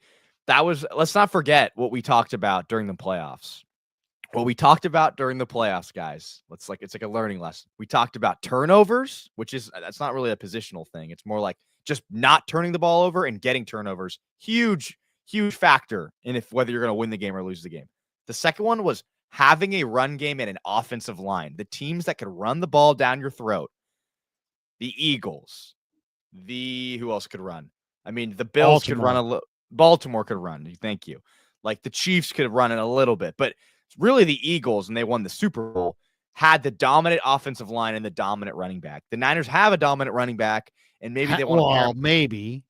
let's not forget what we talked about during the playoffs. Guys, it's like a learning lesson. We talked about turnovers, that's not really a positional thing. It's more like just not turning the ball over and getting turnovers. Huge, huge factor in whether you're going to win the game or lose the game. The second one was having a run game and an offensive line. The teams that could run the ball down your throat. The Eagles. Who else could run? The Bills could run Baltimore could run. Thank you. Like the Chiefs could run it a little bit, but really the Eagles, and they won the Super Bowl, had the dominant offensive line and the dominant running back. The Niners have a dominant running back, and maybe they want maybe.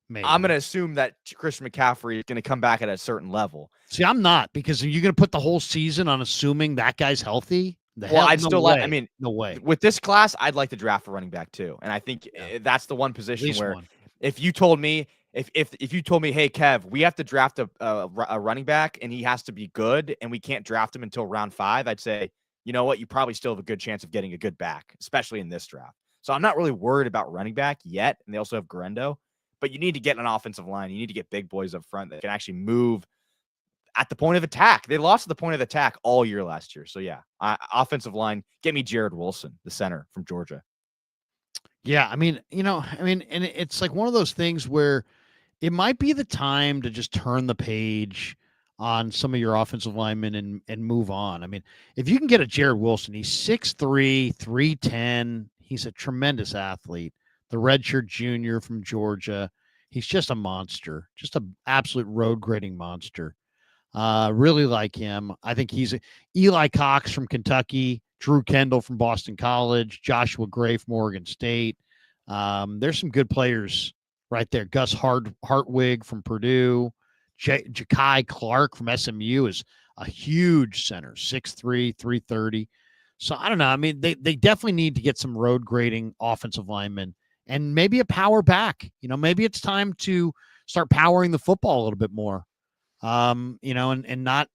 Maybe. I'm going to assume that Christian McCaffrey is going to come back at a certain level. See, I'm not, because you're going to put the whole season on assuming that guy's healthy. I'd No still way. I mean, no way. With this class, I'd like to draft a running back too, and I think that's the one position where one. if you told me, if you told me, hey Kev, we have to draft a running back and he has to be good, and we can't draft him until round 5, I'd say, you know what, you probably still have a good chance of getting a good back, especially in this draft. So I'm not really worried about running back yet, and they also have Garendo, but you need to get an offensive line. You need to get big boys up front that can actually move at the point of attack. They lost at the point of attack all year last year. So yeah, offensive line, get me Jared Wilson, the center from Georgia. Yeah, I mean, and it's like one of those things where it might be the time to just turn the page on some of your offensive linemen and move on. I mean, if you can get a Jared Wilson, he's 6'3", 310. He's a tremendous athlete. The redshirt junior from Georgia. He's just a monster, just an absolute road grading monster. Really like him. I think he's Eli Cox from Kentucky, Drew Kendall from Boston College, Joshua Gray from Oregon State. There's some good players right there. Gus Hartwig from Purdue, Ja'Kai Clark from SMU is a huge center, 6'3", 330. So I don't know. I mean, they definitely need to get some road grading offensive linemen and maybe a power back. Maybe it's time to start powering the football a little bit more. And not,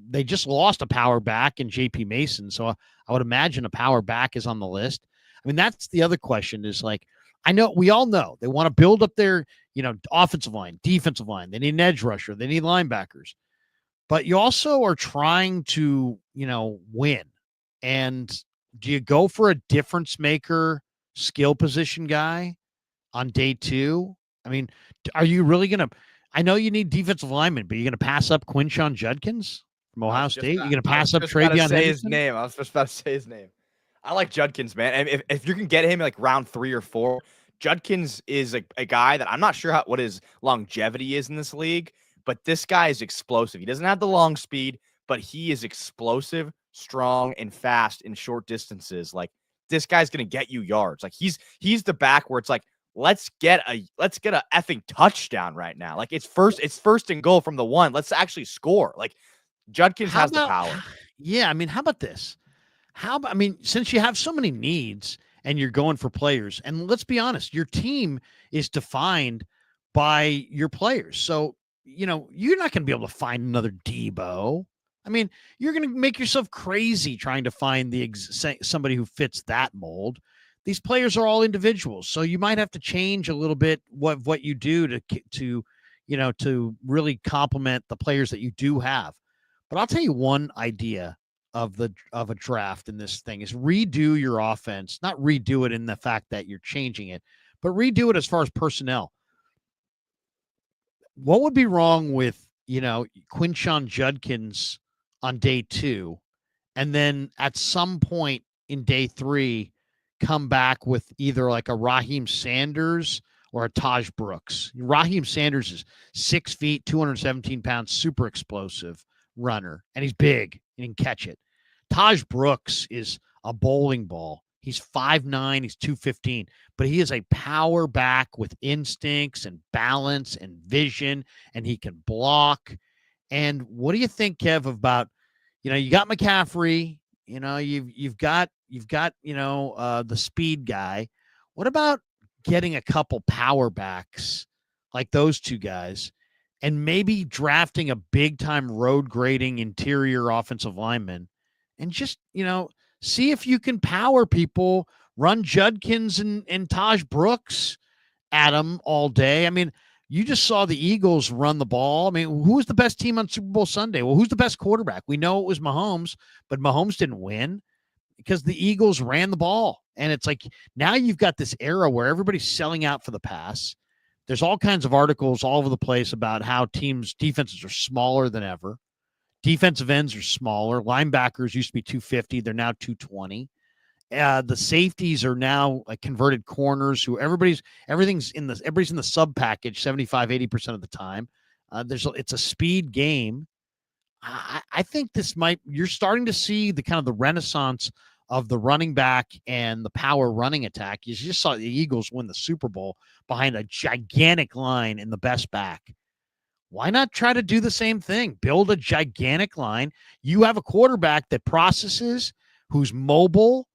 they just lost a power back in JP Mason. So I would imagine a power back is on the list. I mean, that's the other question is like, we all know they want to build up their, offensive line, defensive line. They need an edge rusher. They need linebackers, but you also are trying to, win. And do you go for a difference maker skill position guy on day 2? I mean, are you really going to, I know you need defensive linemen, but you're going to pass up Quinshon Judkins from Ohio State? You're going to pass up Travion Henderson? I was just about to say his name. I like Judkins, man. And if you can get him like round 3 or 4, Judkins is a guy that I'm not sure what his longevity is in this league, but this guy is explosive. He doesn't have the long speed, but he is explosive, strong, and fast in short distances. Like, this guy's going to get you yards. Like, he's the back where it's like, let's get a effing touchdown right now. Like, it's first and goal from the 1. Let's actually score. Like, Judkins has the power. Yeah, I mean, how about this? Since you have so many needs and you're going for players, and let's be honest, your team is defined by your players. So, you're not going to be able to find another Debo. I mean, you're going to make yourself crazy trying to find somebody who fits that mold. These players are all individuals, so you might have to change a little bit what you do to really complement the players that you do have. But I'll tell you one idea of a draft in this thing is redo your offense, not redo it in the fact that you're changing it, but redo it as far as personnel. What would be wrong with, Quinshon Judkins on day 2, and then at some point in day 3, come back with either like a Raheem Sanders or a Taj Brooks. Raheem Sanders is 6 feet, 217 pounds, super explosive runner, and he's big and he can catch it. Taj Brooks is a bowling ball. He's 5'9", he's 215, but he is a power back with instincts and balance and vision, and he can block. And what do you think, Kev, about, you got McCaffrey, you've got the speed guy. What about getting a couple power backs like those two guys and maybe drafting a big time road grading interior offensive lineman and just, see if you can power people, run Judkins and Taj Brooks at them all day. I mean, you just saw the Eagles run the ball. I mean, who was the best team on Super Bowl Sunday? Well, who's the best quarterback? We know it was Mahomes, but Mahomes didn't win because the Eagles ran the ball. And it's like, now you've got this era where everybody's selling out for the pass. There's all kinds of articles all over the place about how teams' defenses are smaller than ever. Defensive ends are smaller. Linebackers used to be 250. They're now 220. The safeties are now like converted corners who everybody's in the sub package 75, 80% of the time. It's a speed game. I think you're starting to see the kind of the renaissance of the running back and the power running attack. You just saw the Eagles win the Super Bowl behind a gigantic line in the best back. Why not try to do the same thing? Build a gigantic line. You have a quarterback that processes, who's mobile.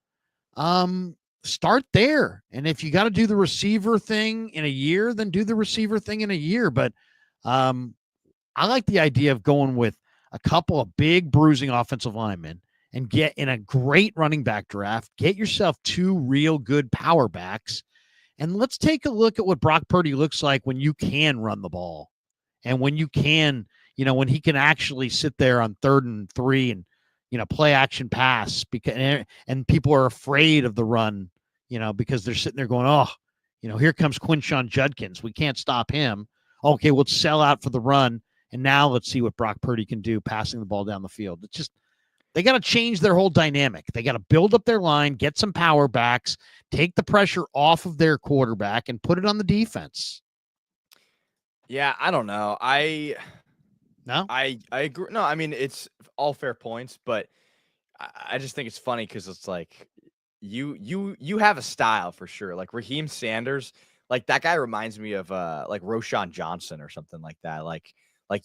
Start there. And if you got to do the receiver thing in a year, then do the receiver thing in a year. But I like the idea of going with a couple of big bruising offensive linemen and get in a great running back draft. Get yourself 2 real good power backs. And let's take a look at what Brock Purdy looks like when you can run the ball. And when you can, when he can actually sit there on 3rd and 3 and, play action pass and people are afraid of the run, because they're sitting there going, oh, here comes Quinshon Judkins. We can't stop him. Okay, we'll sell out for the run. And now let's see what Brock Purdy can do passing the ball down the field. It's just, they got to change their whole dynamic. They got to build up their line, get some power backs, take the pressure off of their quarterback and put it on the defense. Yeah, I don't know. I agree. No, I mean, it's all fair points, but I just think it's funny because it's like you have a style for sure. Like Raheem Sanders, like that guy reminds me of like Roshan Johnson or something like that. Like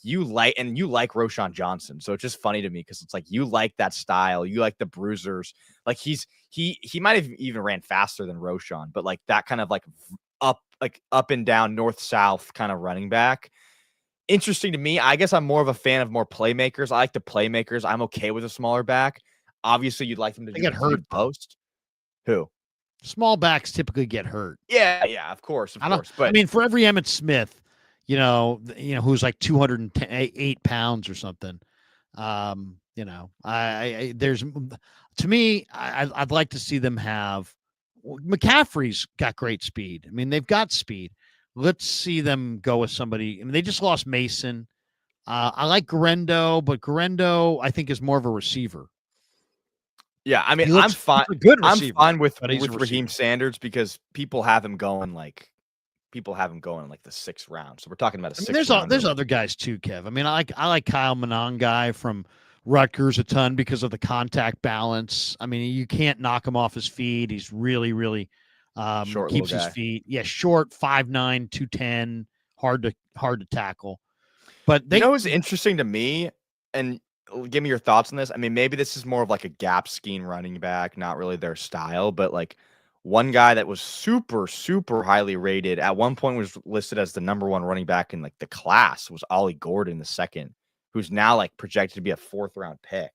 you like Roshan Johnson. So it's just funny to me because it's like you like that style. You like the bruisers. Like he might have even ran faster than Roshan, but like that kind of like up and down, north, south kind of running back. Interesting to me. I guess I'm more of a fan of more playmakers. I like the playmakers. I'm okay with a smaller back. Obviously, you'd like them to get hurt post. Who? Small backs typically get hurt. Yeah, of course. But I mean, for every Emmitt Smith, who's like 208 pounds or something, there's, to me, I'd like to see them have. McCaffrey's got great speed. I mean, they've got speed. Let's see them go with somebody. I mean, they just lost Mason. I like Garendo, but Garendo, I think, is more of a receiver. Yeah, I mean, I'm fine. I'm fine with Raheem Sanders because people have him going like the 6th round. So we're talking about a 6th round. There's other guys too, Kev. I mean, I like Kyle Monangai from Rutgers a ton because of the contact balance. I mean, you can't knock him off his feet. He's really, really short, keeps his feet. Yeah, short, 5'9", 210, hard to tackle. But they what's interesting to me, and give me your thoughts on this. I mean, maybe this is more of like a gap scheme running back, not really their style, but like one guy that was super, super highly rated at one point was listed as the number 1 running back in like the class was Ollie Gordon II, who's now like projected to be a 4th round pick.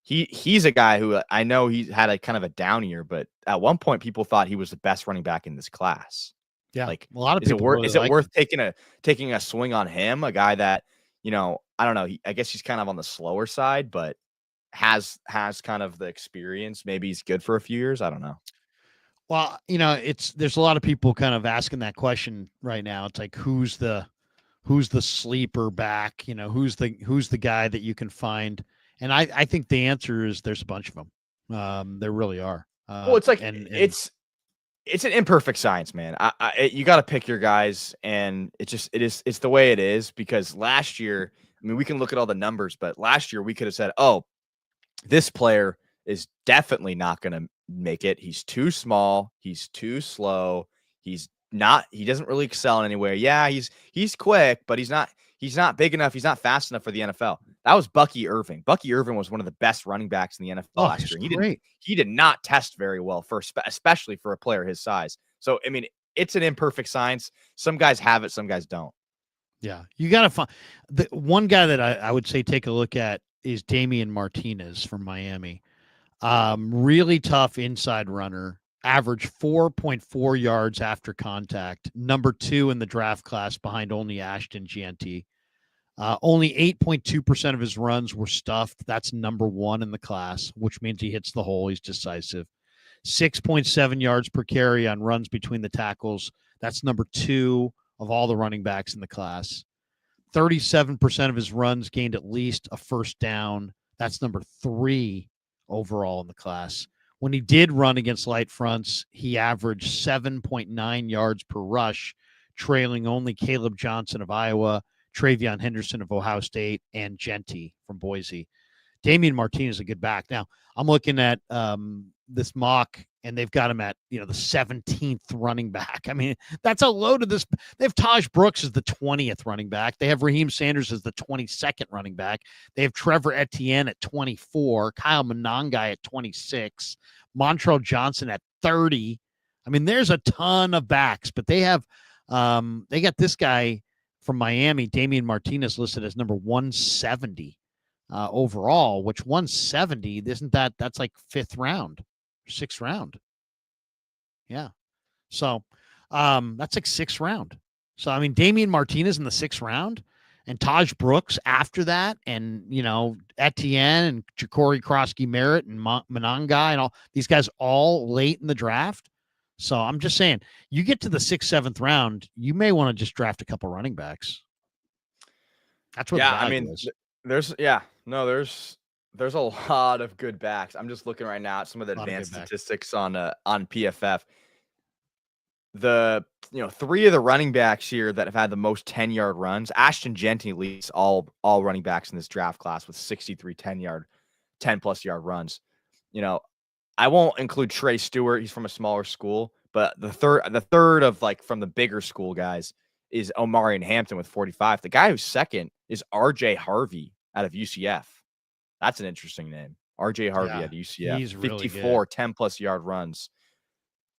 He's a guy who I know he had a kind of a down year, but at one point people thought he was the best running back in this class. Yeah, like a lot of people. Is it worth taking a swing on him? A guy that I don't know. I guess he's kind of on the slower side, but has kind of the experience. Maybe he's good for a few years. I don't know. Well, there's a lot of people kind of asking that question right now. It's like who's the sleeper back? Who's the guy that you can find? And I think the answer is there's a bunch of them. There really are. Well, it's like it's an imperfect science, man. You got to pick your guys, and it's the way it is. Because last year, I mean, we can look at all the numbers, but last year we could have said, "Oh, this player is definitely not going to make it. He's too small. He's too slow. He doesn't really excel in any way. Yeah, he's quick, but he's not big enough. He's not fast enough for the NFL." That was Bucky Irving. Bucky Irving was one of the best running backs in the NFL last year. He did not test very well especially for a player his size. So, I mean, it's an imperfect science. Some guys have it, some guys don't. Yeah, you got to find the one guy that I would say take a look at is Damian Martinez from Miami. Really tough inside runner. Average 4.4 yards after contact. Number 2 in the draft class behind only Ashton Jeanty. Only 8.2% of his runs were stuffed. That's number 1 in the class, which means he hits the hole. He's decisive. 6.7 yards per carry on runs between the tackles. That's number 2 of all the running backs in the class. 37% of his runs gained at least a first down. That's number 3 overall in the class. When he did run against light fronts, he averaged 7.9 yards per rush, trailing only Caleb Johnson of Iowa, Travion Henderson of Ohio State, and Jeanty from Boise. Damian Martinez is a good back. Now, I'm looking at this mock, and they've got him at, the 17th running back. I mean, that's how low to this. They have Taj Brooks as the 20th running back. They have Raheem Sanders as the 22nd running back. They have Trevor Etienne at 24, Kyle Monangai at 26, Montrell Johnson at 30. I mean, there's a ton of backs, but they have they got this guy from Miami, Damian Martinez, listed as number 170 overall, which 170, that's like 5th round, 6th round. Yeah. So that's like 6th round. So, I mean, Damian Martinez in the 6th round and Taj Brooks after that, and, Etienne and Ja'Cory Krosky-Merritt and Monangai and all these guys all late in the draft. So I'm just saying, you get to the 6th, 7th round, you may want to just draft a couple running backs. That's what I mean, is. there's a lot of good backs. I'm just looking right now at some of the advanced statistics on PFF. The 3 of the running backs here that have had the most 10-yard runs, Ashton Jeanty leads all running backs in this draft class with 63 10+ yard runs. I won't include Trey Stewart. He's from a smaller school, but the third of from the bigger school guys is Omarion Hampton with 45. The guy who's second is RJ Harvey out of UCF. That's an interesting name. RJ Harvey out of UCF. He's really 54 10+ yard runs.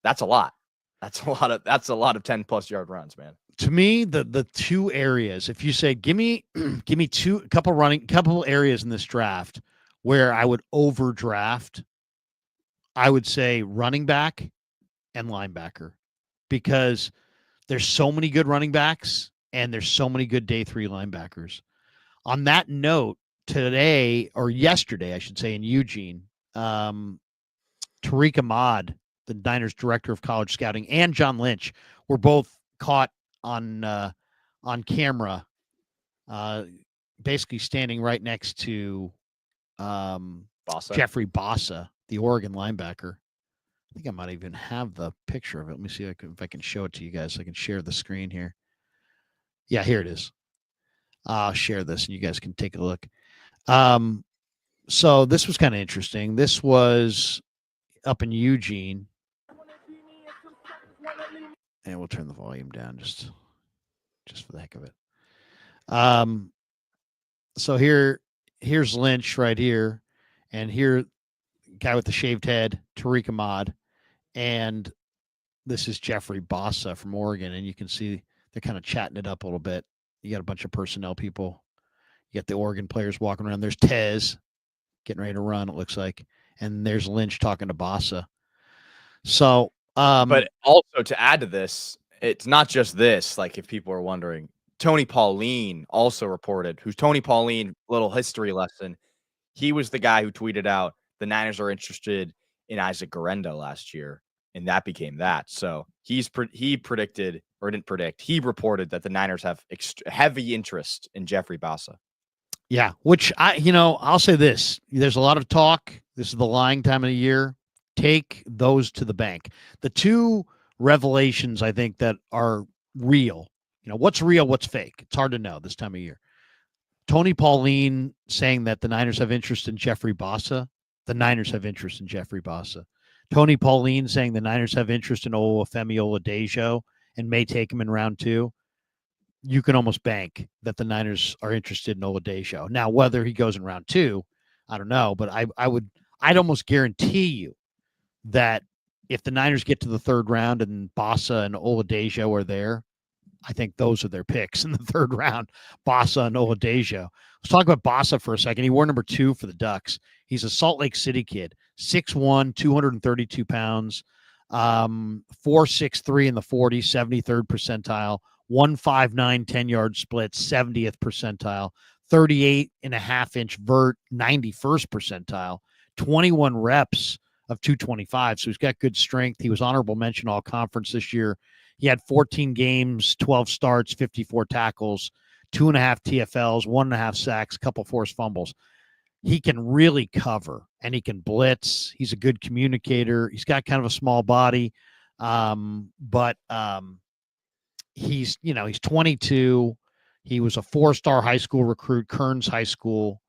That's a lot. That's a lot of 10+ yard runs, man. To me, the 2 areas, if you say give me couple areas in this draft where I would overdraft, I would say running back and linebacker, because there's so many good running backs and there's so many good day 3 linebackers. On that note, today, or yesterday, I should say, in Eugene, Tariq Ahmad, the Niners director of college scouting, and John Lynch were both caught on camera, basically standing right next to Jeffrey Bassa, the Oregon linebacker. I think I might even have the picture of it. Let me see if I can show it to you guys. I can share the screen here. Yeah, here it is. I'll share this and you guys can take a look. So this was kind of interesting. This was up in Eugene. And we'll turn the volume down just for the heck of it. So here's Lynch right here, and here, guy with the shaved head, Tariq Ahmad, and this is Jeffrey Bassa from Oregon, and you can see they're kind of chatting it up a little bit. You got a bunch of personnel people. You got the Oregon players walking around. There's Tez getting ready to run, it looks like, and there's Lynch talking to Bassa. So, but also to add to this, it's not just this. Like, if people are wondering, Tony Pauline also reported. Who's Tony Pauline? Little history lesson. He was the guy who tweeted out the Niners are interested in Isaac Guerendo last year, and that became that. So he predicted, or didn't predict. He reported that the Niners have heavy interest in Jeffrey Bassa. Yeah, which I'll say this: there's a lot of talk. This is the lying time of the year. Take those to the bank. The 2 revelations I think that are real. What's real, what's fake? It's hard to know this time of year. Tony Pauline saying that the Niners have interest in Jeffrey Bassa. The Niners have interest in Jeffrey Bassa. Tony Pauline saying the Niners have interest in Olufemi Oladejo and may take him in round 2. You can almost bank that the Niners are interested in Oladejo. Now, whether he goes in round 2, I don't know, but I'd almost guarantee you that if the Niners get to the 3rd round and Bassa and Oladejo are there, I think those are their picks in the 3rd round, Bassa and Oladejo. Let's talk about Bassa for a second. He wore number 2 for the Ducks. He's a Salt Lake City kid, 6'1", 232 pounds, 4.63 in the 40, 73rd percentile, 159 10-yard split, 70th percentile, 38.5-inch vert, 91st percentile, 21 reps of 225. So he's got good strength. He was honorable mention all conference this year. He had 14 games, 12 starts, 54 tackles, 2.5 TFLs, 1.5 sacks, couple forced fumbles. He can really cover and he can blitz. He's a good communicator. He's got kind of a small body, but he's 22. He was a 4-star high school recruit, Kearns High School.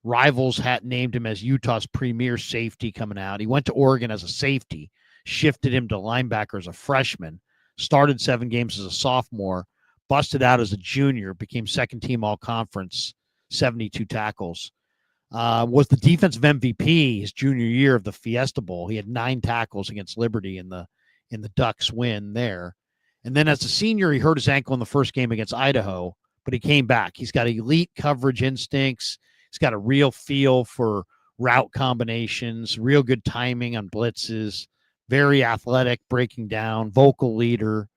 Rivals had named him as Utah's premier safety coming out. He went to Oregon as a safety, shifted him to linebacker as a freshman, started 7 games as a sophomore, busted out as a junior, became second team all conference, 72 tackles. Was the defensive MVP his junior year of the Fiesta Bowl. He had 9 tackles against Liberty in the Ducks win there. And then as a senior, he hurt his ankle in the first game against Idaho, but he came back. He's got elite coverage instincts. He's got a real feel for route combinations, real good timing on blitzes, very athletic, breaking down, vocal leader,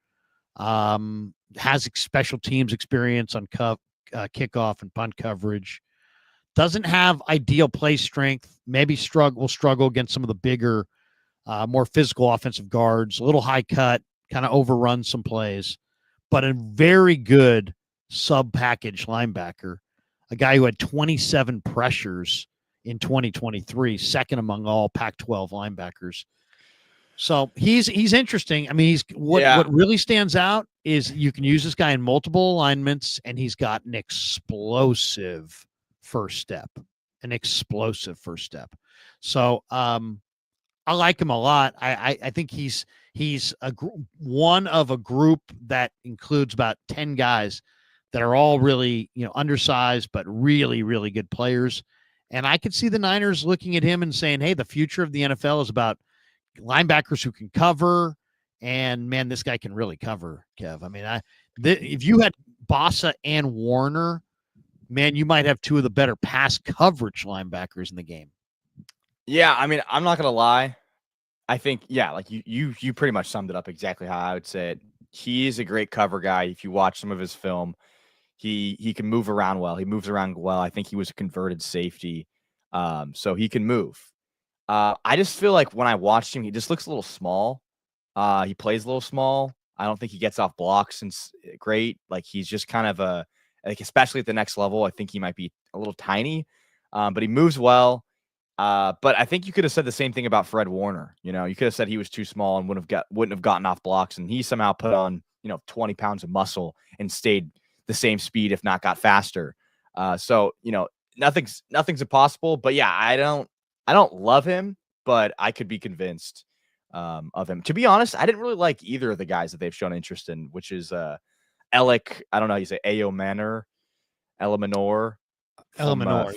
has special teams experience on kickoff and punt coverage. Doesn't have ideal play strength, maybe will struggle against some of the bigger, more physical offensive guards, a little high cut, kind of overrun some plays, but a very good sub-package linebacker, a guy who had 27 pressures in 2023, second among all Pac-12 linebackers. So he's interesting. I mean, what really stands out is you can use this guy in multiple alignments, and he's got an explosive first step. So I like him a lot. I think he's one of a group that includes about 10 guys that are all really, undersized, but really, really good players. And I could see the Niners looking at him and saying, hey, the future of the NFL is about linebackers who can cover. And man, this guy can really cover, Kev. I mean, if you had Bossa and Warner, man, you might have 2 of the better pass coverage linebackers in the game. Yeah, I mean, I'm not gonna lie. I think, like you pretty much summed it up exactly how I would say it. He is a great cover guy. If you watch some of his film, he can move around well. He moves around well. I think he was a converted safety, so he can move. I just feel like when I watched him, he just looks a little small. He plays a little small. I don't think he gets off blocks and great. Like he's just kind of especially at the next level, I think he might be a little tiny, but he moves well. But I think you could have said the same thing about Fred Warner. You could have said he was too small and wouldn't have gotten off blocks, and he somehow put on 20 pounds of muscle and stayed the same speed, if not got faster. So nothing's impossible. But yeah, I don't love him, but I could be convinced of him. To be honest, I didn't really like either of the guys that they've shown interest in, which is Aiyuk. I don't know how you say Elemenor.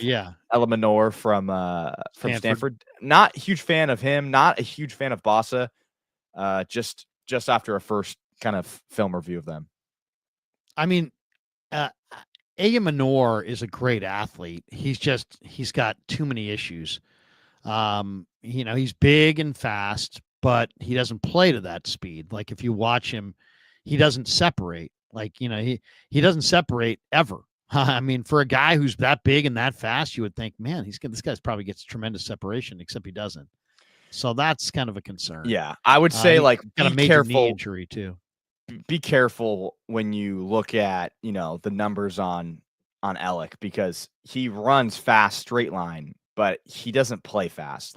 Yeah. Elemenor from Stanford. Not a huge fan of him. Not a huge fan of Bossa. Just after a first kind of film review of them. I mean, Elemenor is a great athlete. He's got too many issues. He's big and fast, but he doesn't play to that speed. Like if you watch him, he doesn't separate. Like, he doesn't separate ever. I mean, for a guy who's that big and that fast, you would think, man, this guy's probably gets tremendous separation, except he doesn't. So that's kind of a concern. Yeah, I would say got a major knee injury too. Be careful when you look at the numbers on Aiyuk, because he runs fast straight line, but he doesn't play fast.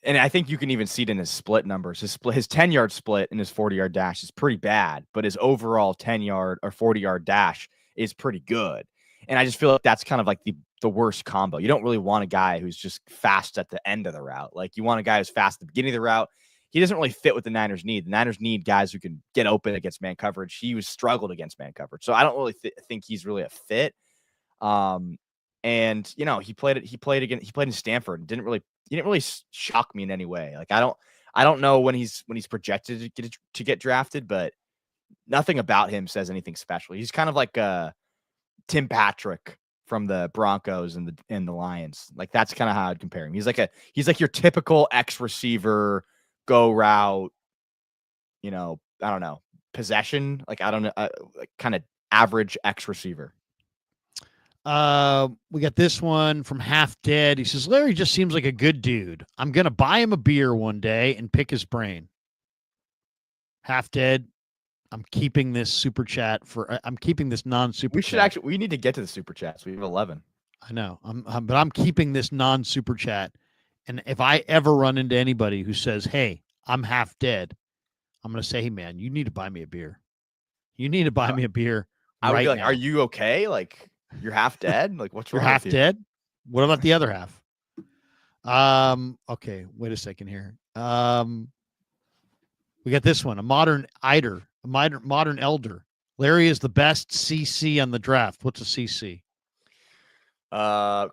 And I think you can even see it in his split numbers. His 10-yard split and his 40-yard dash is pretty bad, but his overall 10-yard or 40-yard dash is pretty good. And I just feel like that's kind of like the worst combo. You don't really want a guy who's just fast at the end of the route. Like you want a guy who's fast at the beginning of the route. He doesn't really fit what the Niners need. The Niners need guys who can get open against man coverage. He was struggled against man coverage. So I don't really think he's really a fit. And he played in Stanford and he didn't really shock me in any way. Like I don't know when he's projected to get drafted, but nothing about him says anything special. He's kind of like Tim Patrick from the Broncos and the Lions. Like that's kind of how I'd compare him. He's like your typical X receiver, go route, I don't know, possession. Like I don't know, like kind of average X receiver. We got this one from Half Dead. He says, Larry just seems like a good dude. I'm going to buy him a beer one day and pick his brain. Half Dead. I'm keeping this super chat I'm keeping this non-super chat. We need to get to the super chats. We have 11. I know. But I'm keeping this non-super chat. And if I ever run into anybody who says, hey, I'm half dead, I'm going to say, hey man, you need to buy me a beer. You need to buy me a beer. I would be like, now. Are you okay? Like you're half dead? Like what's wrong with you? You're half dead? What about the other half? Okay, wait a second here. We got this one, a modern elder. Larry is the best CC on the draft. What's a CC?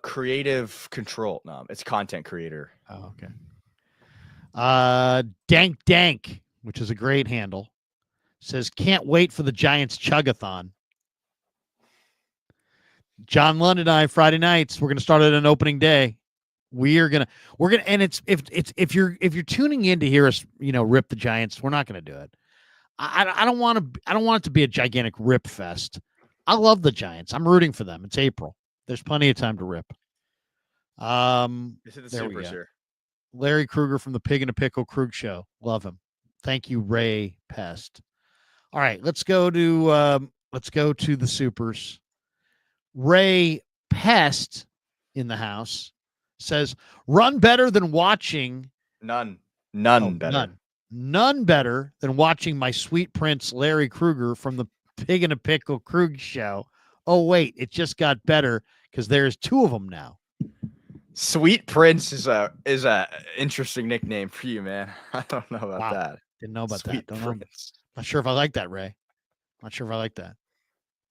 Creative control. No, it's content creator. Oh, okay. Dank, which is a great handle, says can't wait for the Giants chugathon. John London and I, Friday nights, we're gonna start it on opening day. We're gonna, and if you're tuning in to hear us, rip the Giants, we're not gonna do it. I don't want it to be a gigantic rip fest. I love the Giants. I'm rooting for them. It's April. There's plenty of time to rip. This is the there we supers go. here. Larry Krueger from the Pig and a Pickle Krug Show. Love him. Thank you, Ray Pest. All right, let's go to the supers. Ray Pest in the house says, run better than watching. None better. None better than watching my sweet prince, Larry Krueger from the Pig and a Pickle Krug Show. Oh, wait, it just got better because there's two of them now. Sweet Prince is a interesting nickname for you, man. I don't know about that. Didn't know about Sweet that. Don't Prince. know. Not sure if I like that, Ray. Not sure if I like that.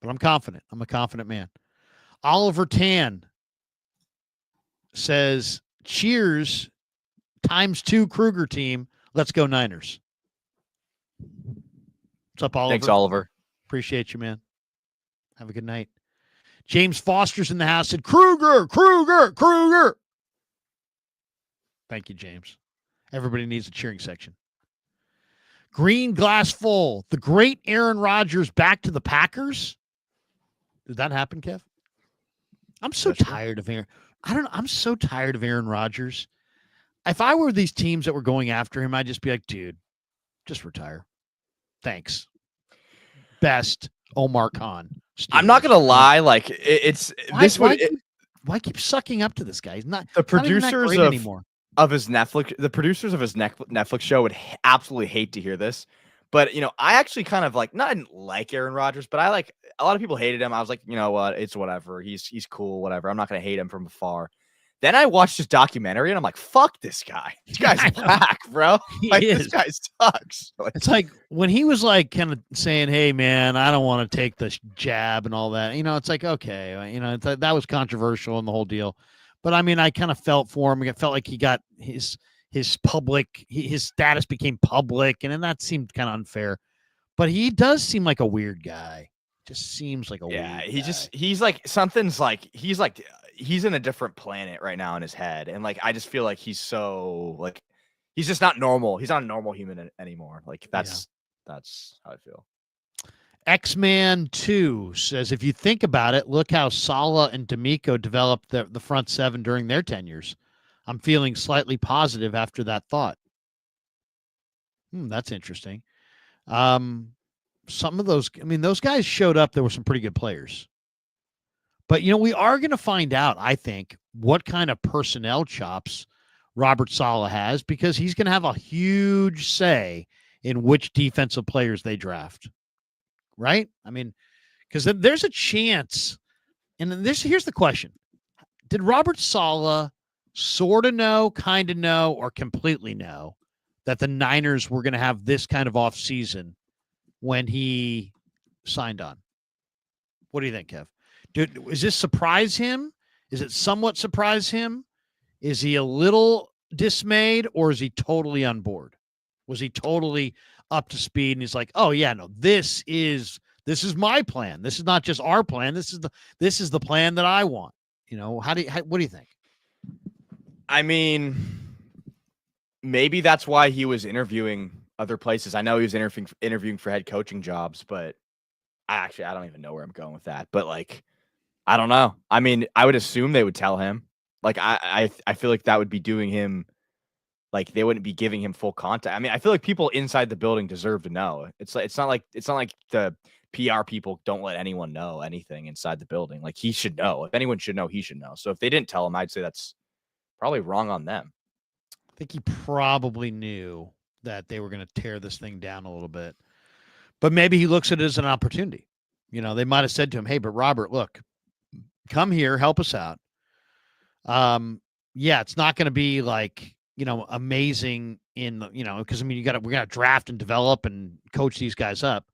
But I'm confident. I'm a confident man. Oliver Tan says, cheers, ×2 Krueger team. Let's go Niners. What's up, Oliver? Thanks, Oliver. Appreciate you, man. Have a good night. James Foster's in the house. Said, Krueger. Thank you, James. Everybody needs a cheering section. Green Glass Full. The great Aaron Rodgers back to the Packers. Did that happen, Kev? I'm so tired of Aaron. I'm so tired of Aaron Rodgers. If I were these teams that were going after him, I'd just be like, dude, just retire. Thanks. Best Omar Khan. Steelers. I'm not gonna lie, like why keep sucking up to this guy? He's not the producers anymore. Of his Netflix. The producers of his Netflix show would absolutely hate to hear this, but I actually kind of I didn't like Aaron Rodgers, but I like a lot of people hated him. I was like, you know what, it's whatever. He's cool, whatever. I'm not gonna hate him from afar. Then I watched his documentary and I'm like, fuck this guy. This guy's whack, bro. This guy sucks. It's like when he was kind of saying, hey, man, I don't want to take the jab and all that. It's like, okay, that was controversial and the whole deal. But I mean, I kind of felt for him. I felt like he got his status became public, and then that seemed kind of unfair. But he does seem like a weird guy. Just seems like a weird guy. He's in a different planet right now in his head. And I just feel like he's so he's just not normal. He's not a normal human anymore. That's how I feel. X-Man 2 says, if you think about it, look how Saleh and D'Amico developed the front seven during their tenures. I'm feeling slightly positive after that thought. That's interesting. Some of those guys showed up. There were some pretty good players. But, we are going to find out, I think, what kind of personnel chops Robert Saleh has, because he's going to have a huge say in which defensive players they draft. Right? I mean, because there's a chance. And then here's the question. Did Robert Saleh sort of know, kind of know, or completely know that the Niners were going to have this kind of offseason when he signed on? What do you think, Kev? Dude, is this surprise him? Is it somewhat surprise him? Is he a little dismayed, or is he totally on board? Was he totally up to speed and he's like, oh yeah, no, this is my plan. This is not just our plan. This is the plan that I want. What do you think? I mean, maybe that's why he was interviewing other places. I know he was interviewing for head coaching jobs, but I don't even know where I'm going with that. But I don't know. I mean, I would assume they would tell him. I feel like that would be doing him. They wouldn't be giving him full contact. I mean, I feel like people inside the building deserve to know. It's not like the PR people don't let anyone know anything inside the building. He should know. If anyone should know, he should know. So if they didn't tell him, I'd say that's probably wrong on them. I think he probably knew that they were going to tear this thing down a little bit. But maybe he looks at it as an opportunity. They might have said to him, hey, but Robert, look, come here, help us out. Yeah, it's not going to be like, amazing because we got to draft and develop and coach these guys up,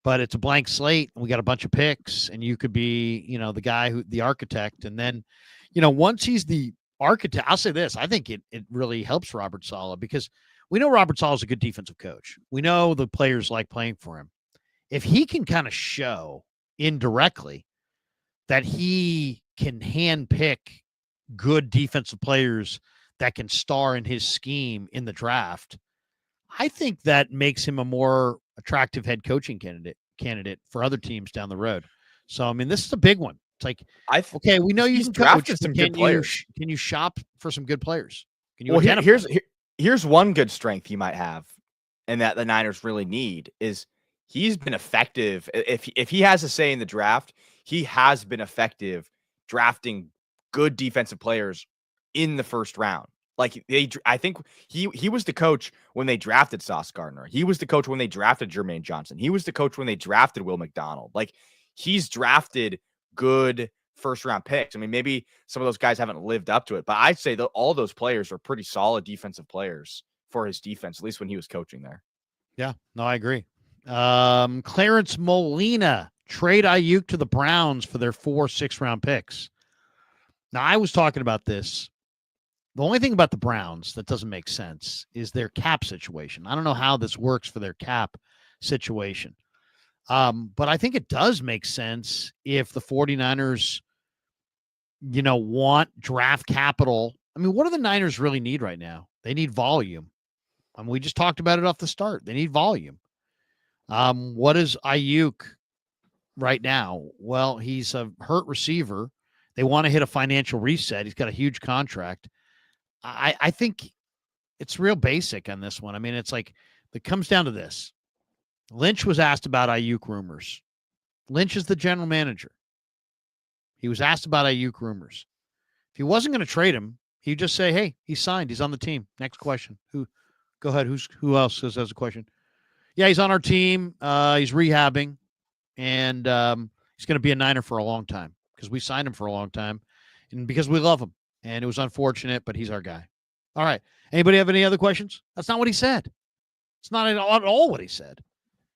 but it's a blank slate. And we got a bunch of picks, and you could be, the guy the architect. And then, once he's the architect, I'll say this, I think it really helps Robert Saleh because we know Robert Saleh is a good defensive coach. We know the players like playing for him. If he can kind of show indirectly that he can handpick good defensive players that can star in his scheme in the draft, I think that makes him a more attractive head coaching candidate for other teams down the road. So, I mean, this is a big one. It's like, okay, we know you can coach, some good players. Can you shop for some good players? Can you? Well, here's one good strength he might have, and that the Niners really need is he's been effective. If he has a say in the draft, he has been effective drafting good defensive players in the first round. Like I think he was the coach when they drafted Sauce Gardner. He was the coach when they drafted Jermaine Johnson. He was the coach when they drafted Will McDonald. Like he's drafted good first round picks. I mean, maybe some of those guys haven't lived up to it, but I'd say that all those players are pretty solid defensive players for his defense, at least when he was coaching there. Yeah, no, I agree. Clarence Molina, trade Aiyuk to the Browns for their 4 6-round picks. Now, I was talking about this. The only thing about the Browns that doesn't make sense is their cap situation. I don't know how this works for their cap situation. But I think it does make sense if the 49ers, want draft capital. I mean, what do the Niners really need right now? They need volume. I mean, we just talked about it off the start. They need volume. What is Aiyuk right now? Well, he's a hurt receiver. They want to hit a financial reset. He's got a huge contract. I think it's real basic on this one. I mean, it's like it comes down to this. Lynch was asked about Aiyuk rumors. Lynch is the general manager. He was asked about Aiyuk rumors. If he wasn't going to trade him, he'd just say, hey, he's signed. He's on the team. Next question. Go ahead. Who else has a question? Yeah, he's on our team. He's rehabbing, and he's going to be a Niner for a long time because we signed him for a long time and because we love him. And it was unfortunate, but he's our guy. All right. Anybody have any other questions? That's not what he said. It's not at all what he said.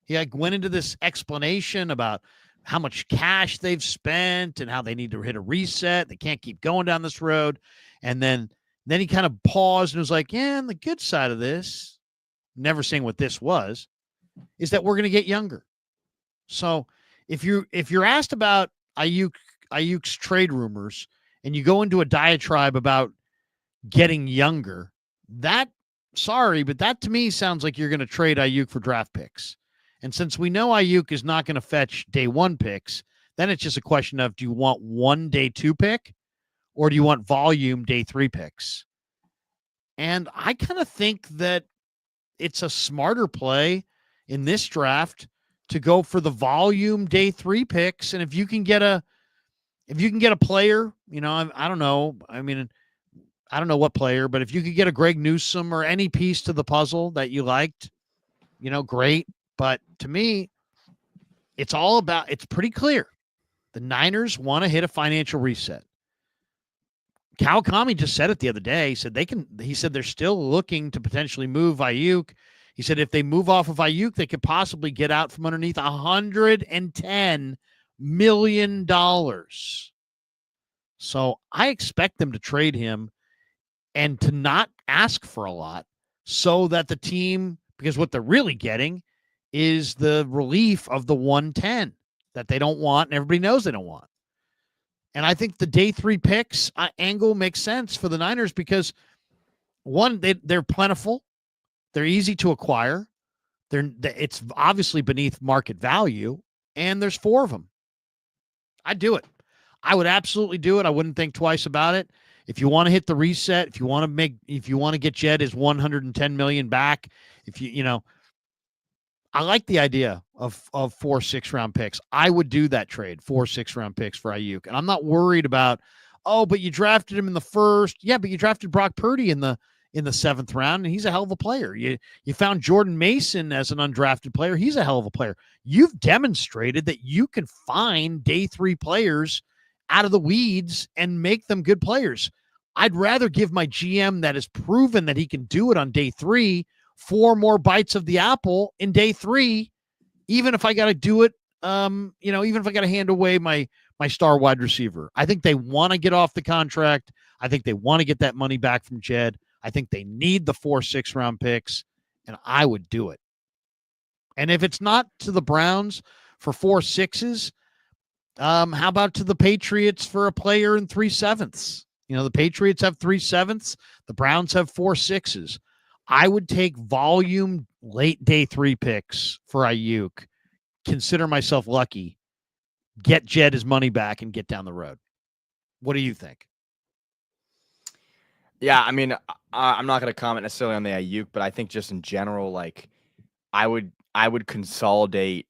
He went into this explanation about how much cash they've spent and how they need to hit a reset. They can't keep going down this road. And then he kind of paused and was like, yeah, and the good side of this, never saying what this was, is that we're going to get younger. So if you're asked about Aiyuk's trade rumors and you go into a diatribe about getting younger, but that to me sounds like you're going to trade Aiyuk for draft picks. And since we know Aiyuk is not going to fetch day 1 picks, then it's just a question of, do you want 1 day 2 pick or do you want volume day 3 picks? And I kind of think that it's a smarter play in this draft to go for the volume day 3 picks. And if you can get a player, I don't know. I mean, I don't know what player, but if you could get a Greg Newsome or any piece to the puzzle that you liked, great. But to me, it's pretty clear. The Niners want to hit a financial reset. Kawakami just said it the other day. He said they're still looking to potentially move Aiyuk. He said if they move off of Aiyuk, they could possibly get out from underneath $110 million. So I expect them to trade him and to not ask for a lot so that the team, because what they're really getting is the relief of the 110 that they don't want, and everybody knows they don't want. And I think the day 3 picks angle makes sense for the Niners because, one, they're plentiful. They're easy to acquire. It's obviously beneath market value, and there's 4 of them. I'd do it. I would absolutely do it. I wouldn't think twice about it. If you want to hit the reset, if you want to get Jed his $110 million back, I like the idea of 4 6-round picks. I would do that trade, 4 6-round picks for Aiyuk. And I'm not worried about, but you drafted him in the first. Yeah, but you drafted Brock Purdy in the 7th round, and he's a hell of a player. You found Jordan Mason as an undrafted player. He's a hell of a player. You've demonstrated that you can find day 3 players out of the weeds and make them good players. I'd rather give my GM that has proven that he can do it on day 3 4 more bites of the apple in day 3, even if I got to do it, even if I got to hand away my star wide receiver. I think they want to get off the contract. I think they want to get that money back from Jed. I think they need the 4 6-round picks, and I would do it. And if it's not to the Browns for 4 6s, how about to the Patriots for a player in 3 7ths? The Patriots have 3 7ths. The Browns have 4 6s. I would take volume late day 3 picks for Aiyuk. Consider myself lucky. Get Jed his money back and get down the road. What do you think? Yeah, I mean, I'm not going to comment necessarily on the Aiyuk, but I think just in general, like I would consolidate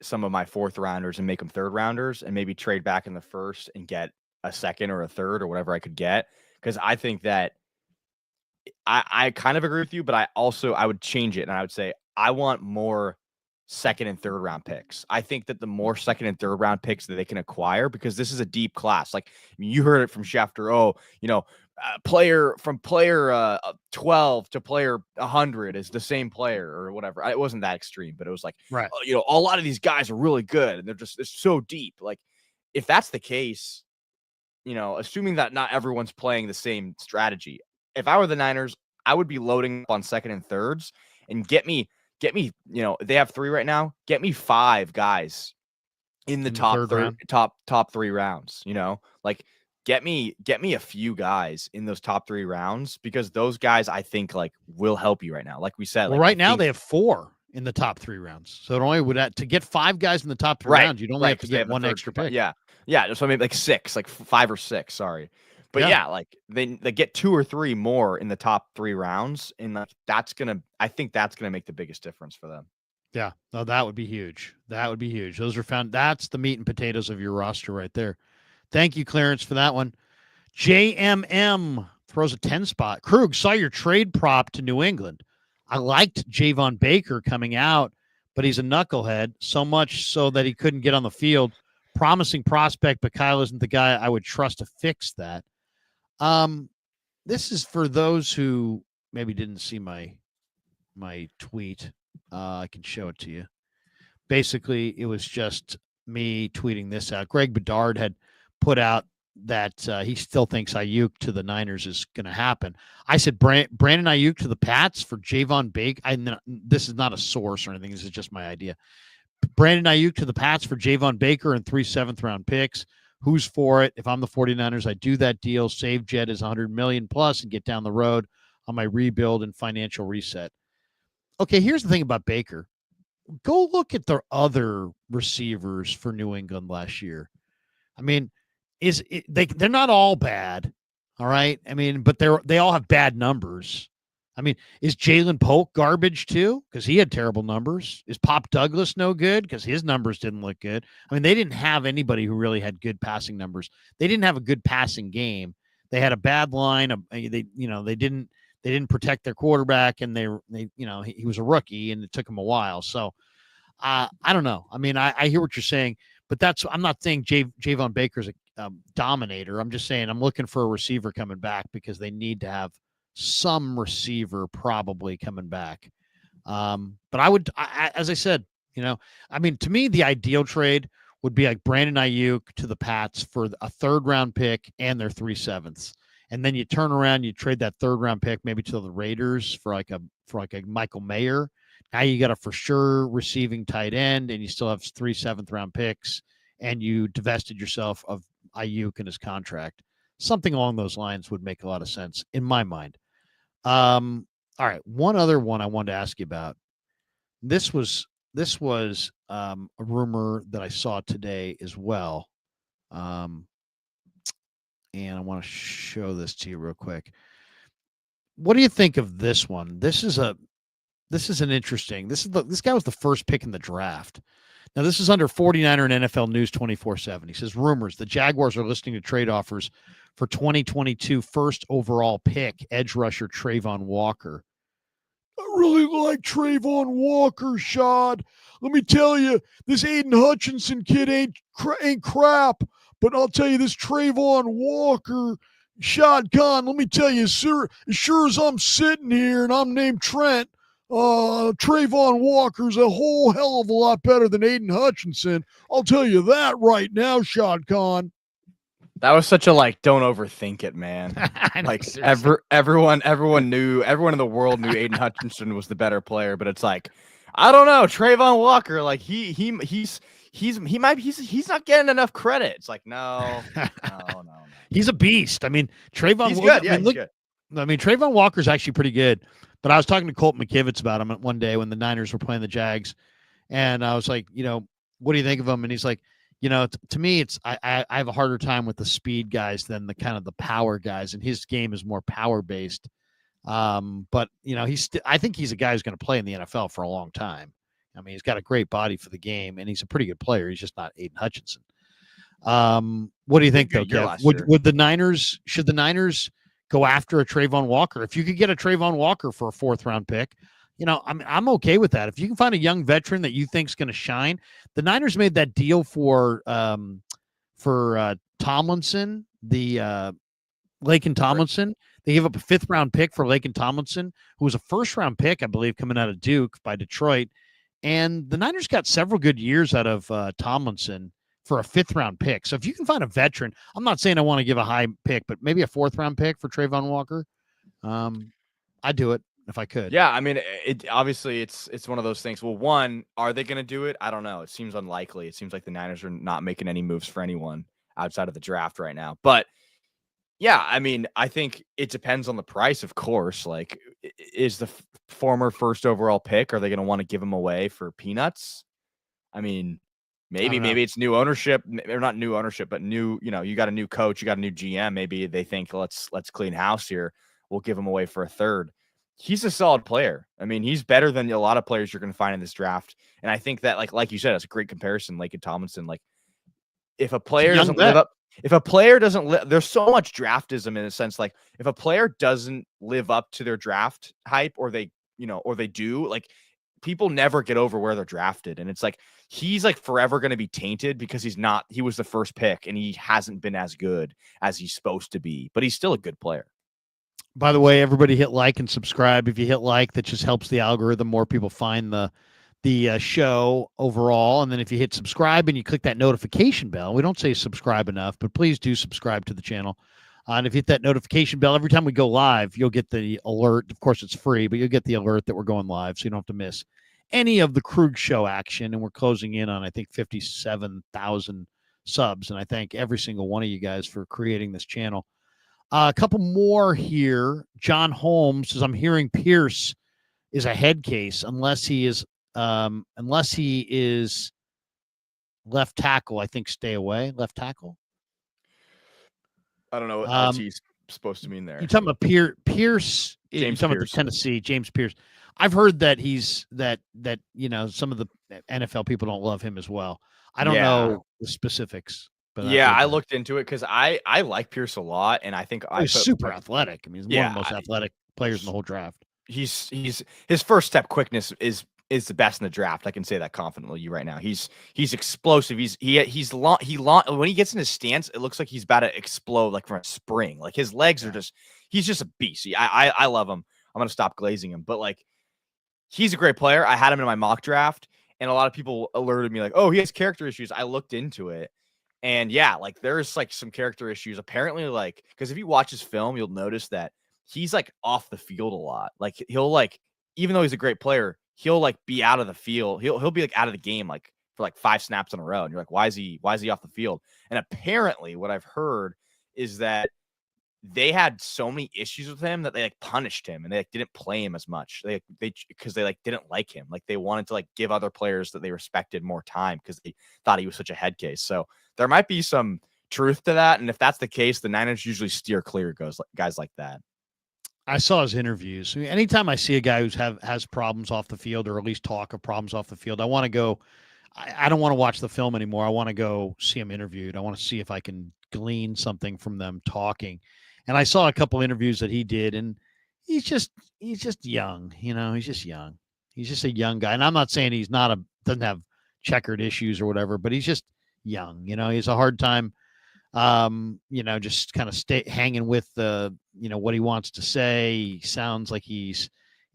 some of my 4th rounders and make them 3rd rounders, and maybe trade back in the 1st and get a 2nd or a 3rd or whatever I could get. Because I think that I kind of agree with you, but I would change it, and I would say I want more 2nd and 3rd round picks. I think that the more 2nd and 3rd round picks that they can acquire, because this is a deep class. Like, I mean, you heard it from Schefter. Player 12 to player 100 is the same player or whatever. It wasn't that extreme, but it was like, right. A lot of these guys are really good and it's so deep. Like, if that's the case, assuming that not everyone's playing the same strategy, if I were the Niners, I would be loading up on 2nd and 3rds and get me, they have 3 right now. Get me 5 guys in the top 3 rounds, like get me a few guys in those top 3 rounds, because those guys I think like will help you right now. Like we said, well, right now they have 4 in the top 3 rounds. So it only would to get 5 guys in the top 3 rounds, you'd only have to get 1 extra pick. Yeah. So maybe like 6, like 5 or 6. Sorry. But like they get 2 or 3 more in the top 3 rounds, and I think that's gonna make the biggest difference for them. Yeah, no, that would be huge. That's the meat and potatoes of your roster right there. Thank you, Clarence, for that one. JMM throws a 10 spot. Krug, saw your trade prop to New England. I liked Javon Baker coming out, but he's a knucklehead, so much so that he couldn't get on the field. Promising prospect, but Kyle isn't the guy I would trust to fix that. This is for those who maybe didn't see my tweet. I can show it to you. Basically, it was just me tweeting this out. Greg Bedard had put out that he still thinks Aiyuk to the Niners is going to happen. I said Brandon Aiyuk to the Pats for Javon Baker. This is not a source or anything. This is just my idea. Brandon Aiyuk to the Pats for Javon Baker and 3 7th-round picks. Who's for it? If I'm the 49ers, I do that deal, save Jed his $100 million plus, and get down the road on my rebuild and financial reset. Okay, here's the thing about Baker. Go look at the other receivers for New England last year. I mean, they're not all bad, all right? I mean, but they all have bad numbers. I mean, is Jalen Polk garbage too? Because he had terrible numbers. Is Pop Douglas no good? Because his numbers didn't look good. I mean, they didn't have anybody who really had good passing numbers. They didn't have a good passing game. They had a bad line. They didn't protect their quarterback, and he was a rookie, and it took him a while. So I don't know. I mean, I hear what you're saying, but I'm not saying Javon Baker's a dominator. I'm just saying I'm looking for a receiver coming back, because they need to have some receiver probably coming back. But as I said, I mean, to me, the ideal trade would be like Brandon Aiyuk to the Pats for a 3rd-round pick and their 3 7ths. And then you turn around, you trade that 3rd-round pick maybe to the Raiders for like a Michael Mayer. Now you got a for sure receiving tight end, and you still have 3 7th-round picks, and you divested yourself of Aiyuk and his contract. Something along those lines would make a lot of sense in my mind. All right, one other one I wanted to ask you about. This was a rumor that I saw today as well. And I want to show this to you real quick. What do you think of this one? This is an interesting. This guy was the first pick in the draft. Now, this is under 49er and NFL News 24/7. He says, rumors, the Jaguars are listening to trade offers for 2022 first overall pick, edge rusher Trayvon Walker. I really like Trayvon Walker, Shad. Let me tell you, this Aiden Hutchinson kid ain't crap, but I'll tell you, this Trayvon Walker, Shotgun, let me tell you, sir, as sure as I'm sitting here and I'm named Trent, Trayvon Walker's a whole hell of a lot better than Aiden Hutchinson. I'll tell you that right now, Shotgun. That was such a don't overthink it, man. I know, Like seriously. everyone in the world knew Aiden Hutchinson was the better player, but it's like, I don't know, Trayvon Walker, like he's not getting enough credit. It's like, no. He's a beast. I mean, Trayvon. He's good. Yeah, he's good. I mean, Trayvon Walker's actually pretty good. But I was talking to Colt McKivitz about him one day when the Niners were playing the Jags, and I was like, what do you think of him? And he's like, to me, it's I have a harder time with the speed guys than the kind of the power guys, and his game is more power based. But I think he's a guy who's going to play in the NFL for a long time. I mean, he's got a great body for the game, and he's a pretty good player. He's just not Aiden Hutchinson. What do you think, though, Kev? Should the Niners go after a Trayvon Walker? If you could get a Trayvon Walker for a 4th-round pick, I'm okay with that. If you can find a young veteran that you think is going to shine, the Niners made that deal for Tomlinson, the Laken Tomlinson. They gave up a 5th-round pick for Laken Tomlinson, who was a 1st-round pick, I believe, coming out of Duke by Detroit. And the Niners got several good years out of Tomlinson for a 5th-round pick. So if you can find a veteran, I'm not saying I want to give a high pick, but maybe a 4th-round pick for Trayvon Walker, I'd do it if I could. Yeah, I mean, obviously it's one of those things. Well, one, are they going to do it? I don't know. It seems unlikely. It seems like the Niners are not making any moves for anyone outside of the draft right now. But yeah, I mean, I think it depends on the price, of course. Like, is the former 1st overall pick, are they going to want to give him away for peanuts? I mean, maybe it's new ownership, or not new ownership, but new, you got a new coach, you got a new GM. Maybe they think, let's clean house here. We'll give him away for a 3rd. He's a solid player. I mean, he's better than a lot of players you're going to find in this draft. And I think that, like you said, it's a great comparison, Laken Tomlinson. Like, if a player doesn't live up, there's so much draftism in a sense. Like, if a player doesn't live up to their draft hype, or they do, like, people never get over where they're drafted. And it's like, he's like forever going to be tainted because he was the 1st pick and he hasn't been as good as he's supposed to be, but he's still a good player. By the way, everybody hit like and subscribe. If you hit like, that just helps the algorithm. More people find the show overall. And then if you hit subscribe and you click that notification bell, we don't say subscribe enough, but please do subscribe to the channel. And if you hit that notification bell, every time we go live, you'll get the alert. Of course, it's free, but you'll get the alert that we're going live, so you don't have to miss any of the Krug Show action. And we're closing in on, I think, 57,000 subs. And I thank every single one of you guys for creating this channel. A couple more here. John Holmes says, I'm hearing Pierce is a head case unless he is left tackle. I think stay away. Left tackle. I don't know what he's supposed to mean there. You're talking about Pierce. You're talking about the Tennessee, James Pierce. I've heard that that some of the NFL people don't love him as well. I don't know the specifics. But I looked into it because I like Pierce a lot, and I think he's super athletic. I mean, he's one of the most athletic players in the whole draft. His first step quickness is the best in the draft. I can say that confidently right now. He's explosive. He's long. When he gets in his stance, it looks like he's about to explode, like from a spring. Like, his legs are he's just a beast. I love him. I'm gonna stop glazing him, but like, he's a great player. I had him in my mock draft, and a lot of people alerted me like, oh, he has character issues. I looked into it. And like, there's like some character issues apparently, like, because if you watch his film, you'll notice that he's like off the field a lot. Like, he'll like, even though he's a great player, he'll like be out of the field. He'll be like out of the game, like for like 5 snaps in a row. And you're like, why is he off the field? And apparently what I've heard is that they had so many issues with him that they like punished him, and they like didn't play him as much. Because they like didn't like him. Like, they wanted to like give other players that they respected more time because they thought he was such a head case. So there might be some truth to that. And if that's the case, the Niners usually steer clear guys like that. I saw his interviews. Anytime I see a guy who's has problems off the field, or at least talk of problems off the field, I want to go. I don't want to watch the film anymore. I want to go see him interviewed. I want to see if I can glean something from them talking. And I saw a couple interviews that he did, and he's just young. He's just young. He's just a young guy. And I'm not saying he's doesn't have checkered issues or whatever, but he's just young. He has a hard time Just kind of stay hanging with what he wants to say. He sounds like he's,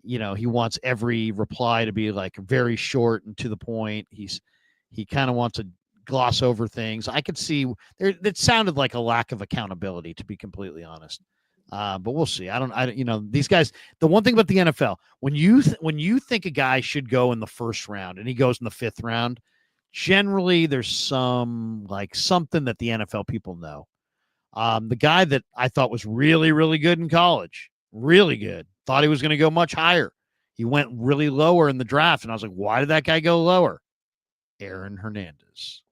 he wants every reply to be like very short and to the point. He kind of wants to gloss over things. I could see there, it sounded like a lack of accountability, to be completely honest. But we'll see. These guys, the one thing about the NFL, when you think a guy should go in the first round and he goes in the fifth round, generally there's something that the NFL people know. The guy that I thought was really, really good in college, really good, thought he was going to go much higher. He went really lower in the draft. And I was like, why did that guy go lower? Aaron Hernandez.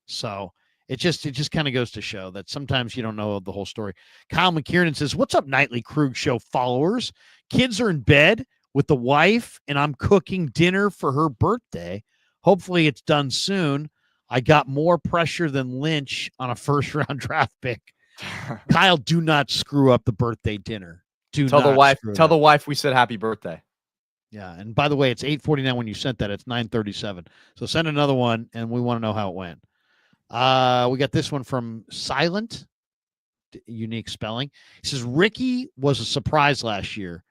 So it just kind of goes to show that sometimes you don't know the whole story. Kyle McKiernan says, what's up, Nightly Krug Show followers? Kids are in bed with the wife, and I'm cooking dinner for her birthday. Hopefully it's done soon. I got more pressure than Lynch on a first-round draft pick. Kyle, do not screw up the birthday dinner. Tell the wife we said happy birthday. Yeah, and by the way, it's 8:49 when you sent that. It's 9:37. So send another one, and we want to know how it went. We got this one from Silent, unique spelling. He says, Ricky was a surprise last year.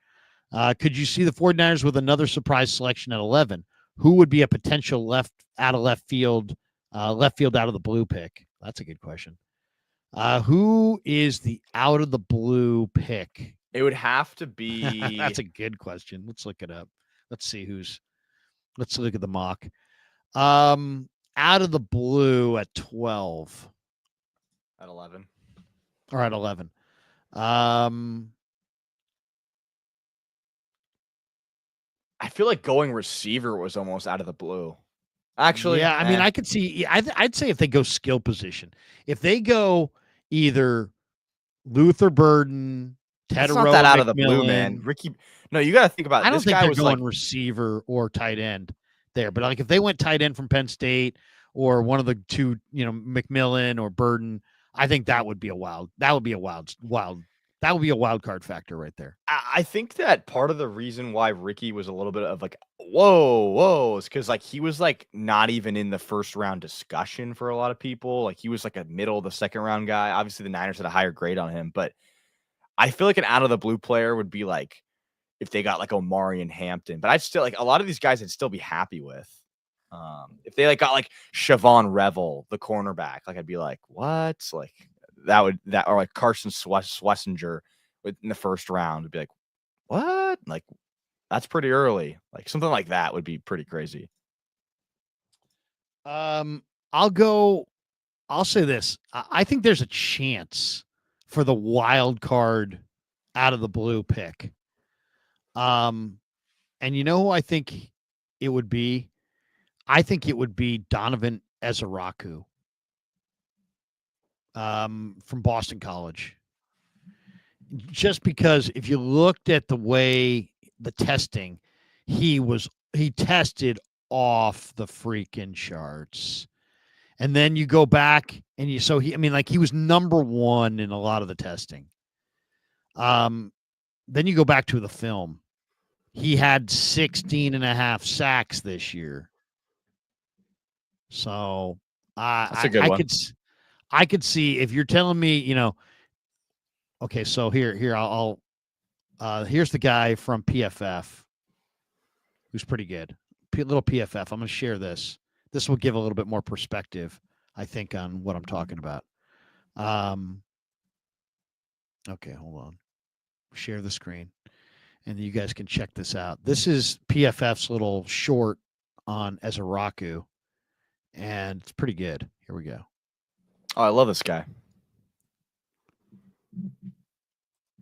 Could you see the 49ers with another surprise selection at 11? Who would be a potential left field out of the blue pick? That's a good question. Who is the out of the blue pick? It would have to be. That's a good question. Let's look it up. Let's see let's look at the mock. Out of the blue at 12. At 11. Or at 11. I feel like going receiver was almost out of the blue. Actually, yeah, I mean, I could see. I'd say if they go skill position, if they go either Luther Burden, That's not that out of the blue, man. Ricky, no, you got to think about. I don't this think guy they're was going like receiver or tight end there, but like if they went tight end from Penn State or one of the two, McMillan or Burden, I think that would be a wild card factor right there. I think that part of the reason why Ricky was a little bit of like, whoa, is because like he was like not even in the first round discussion for a lot of people. Like he was like a middle of the second round guy. Obviously, the Niners had a higher grade on him, but I feel like an out of the blue player would be like if they got like Omari and Hampton. But I'd still like a lot of these guys I'd still be happy with. If they like got like Siobhan Revel, the cornerback, like I'd be like, what? Like or like Carson Schlesinger in the first round would be like, what? Like that's pretty early. Like something like that would be pretty crazy. I'll say this. I think there's a chance for the wild card out of the blue pick. And you know who I think it would be? I think it would be Donovan Ezeraku from Boston College. Just because if you looked at the way the testing, he tested off the freaking charts. And then you go back and he was number one in a lot of the testing. Then you go back to the film. He had 16.5 sacks this year. So that's a good one. I could see if you're telling me, okay, so here I'll here's the guy from PFF who's pretty good. Little PFF. I'm going to share this. This will give a little bit more perspective, I think, on what I'm talking about. Okay, hold on. Share the screen, and you guys can check this out. This is PFF's little short on Ezeraku, and it's pretty good. Here we go. Oh, I love this guy.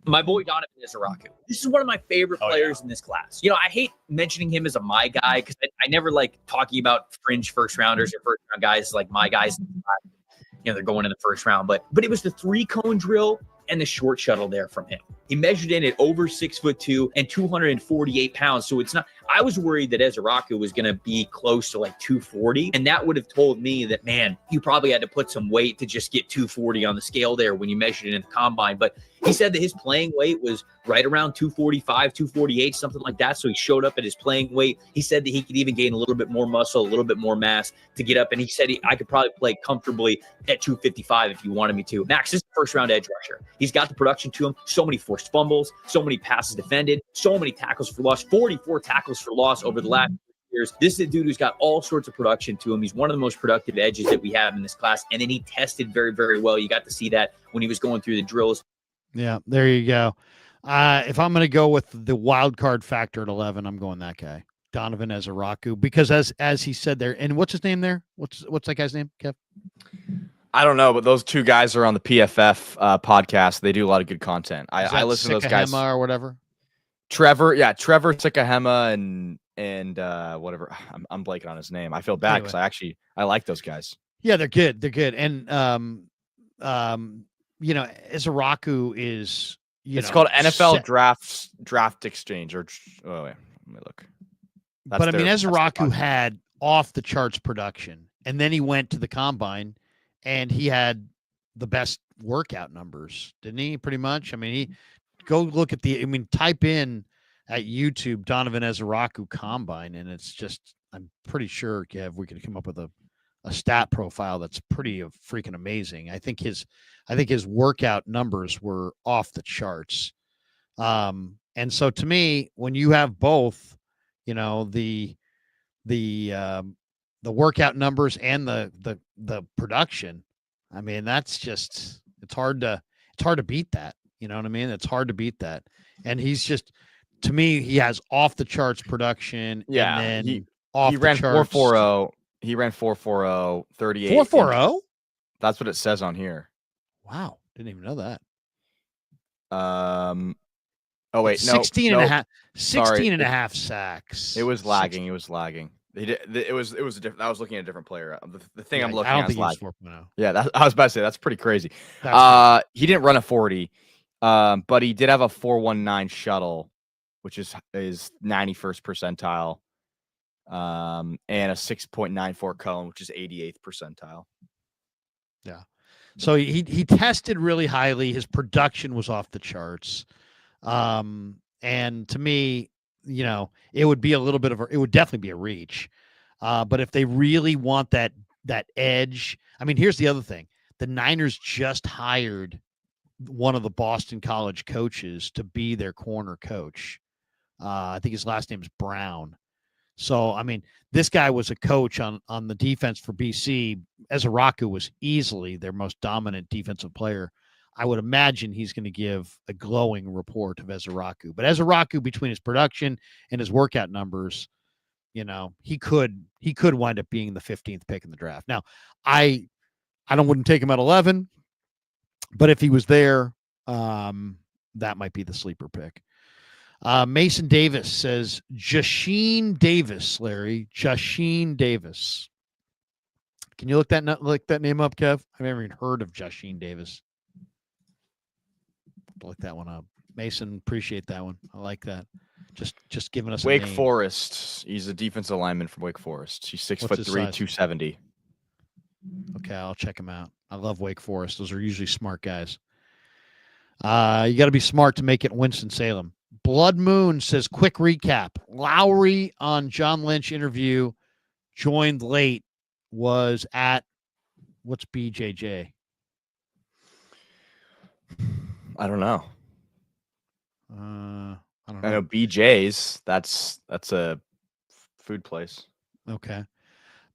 My boy Donovan Ezeraku. This is one of my favorite players in this class. I hate mentioning him as a my guy because I never like talking about fringe first rounders or first round guys like my guys. They're going in the first round, but it was the 3-cone drill and the short shuttle there from him. He measured in at over 6'2" and 248 pounds. So it's not, I was worried that Ezraku was going to be close to like 240. And that would have told me that, man, you probably had to put some weight to just get 240 on the scale there when you measured it in the combine. But he said that his playing weight was right around 245, 248, something like that. So he showed up at his playing weight. He said that he could even gain a little bit more muscle, a little bit more mass to get up. And he said I could probably play comfortably at 255 if you wanted me to. Max is the first round edge rusher. He's got the production to him. So many forced fumbles, so many passes defended, so many tackles for loss, 44 tackles for loss over the last years. This is a dude who's got all sorts of production to him. He's one of the most productive edges that we have in this class. And then he tested very, very well. You got to see that when he was going through the drills. Yeah, there you go. If I'm going to go with the wild card factor at 11, I'm going that guy, Donovan Ezraku, because as he said there, and what's his name there? What's that guy's name, Kev? I don't know, but those two guys are on the PFF podcast. They do a lot of good content. I listen to those guys or whatever. Trevor Sikahema and whatever. I'm blanking on his name. I feel bad because I like those guys. Yeah, they're good. They're good. And Ezraku is it's called NFL Draft Exchange or wait, let me look. But I mean, Ezraku had off the charts production, and then he went to the combine, and he had the best workout numbers, didn't he? Pretty much. I mean, go look at type in at YouTube Donovan Ezraku combine, and it's just, I'm pretty sure, Kev, we could come up with a stat profile that's pretty freaking amazing. I think his workout numbers were off the charts. And so to me, when you have both, the workout numbers and the production, I mean, that's just, it's hard to beat that. You know what I mean? It's hard to beat that. And he's just, to me, he has off the charts production. Yeah. And then he ran 4.40. He ran 4.40, 38. 4.40? That's what it says on here. Wow. Didn't even know that. Oh wait, 16 and a half sacks. It was lagging. It was lagging. It was a different. I was looking at a different player. The thing I'm looking at is lagging. 4.0. Yeah, I was about to say that's pretty crazy. He didn't run a 40, but he did have a 4.19 shuttle, which is 91st percentile. And a 6.94 cone, which is 88th percentile. Yeah. So he tested really highly. His production was off the charts. And to me, it would be it would definitely be a reach. But if they really want that edge, I mean, here's the other thing. The Niners just hired one of the Boston College coaches to be their corner coach. I think his last name is Brown. So, I mean, this guy was a coach on the defense for BC. Ezraku was easily their most dominant defensive player. I would imagine he's going to give a glowing report of Ezraku. But Ezraku, between his production and his workout numbers, he could wind up being the 15th pick in the draft. Now, I wouldn't take him at 11, but if he was there, that might be the sleeper pick. Mason Davis says Jasheen Davis, Larry. Jasheen Davis. Can you look that name up, Kev? I've never even heard of Jasheen Davis. Look that one up. Mason, appreciate that one. I like that. Just giving us Wake a name. Forest. He's a defensive lineman from Wake Forest. He's 6'3", 270. Okay, I'll check him out. I love Wake Forest. Those are usually smart guys. You got to be smart to make it Winston-Salem. Blood Moon says, quick recap. Lowry on John Lynch interview, joined late, was at, what's BJJ? I don't know. I don't I know. know BJ's. That's a food place. Okay.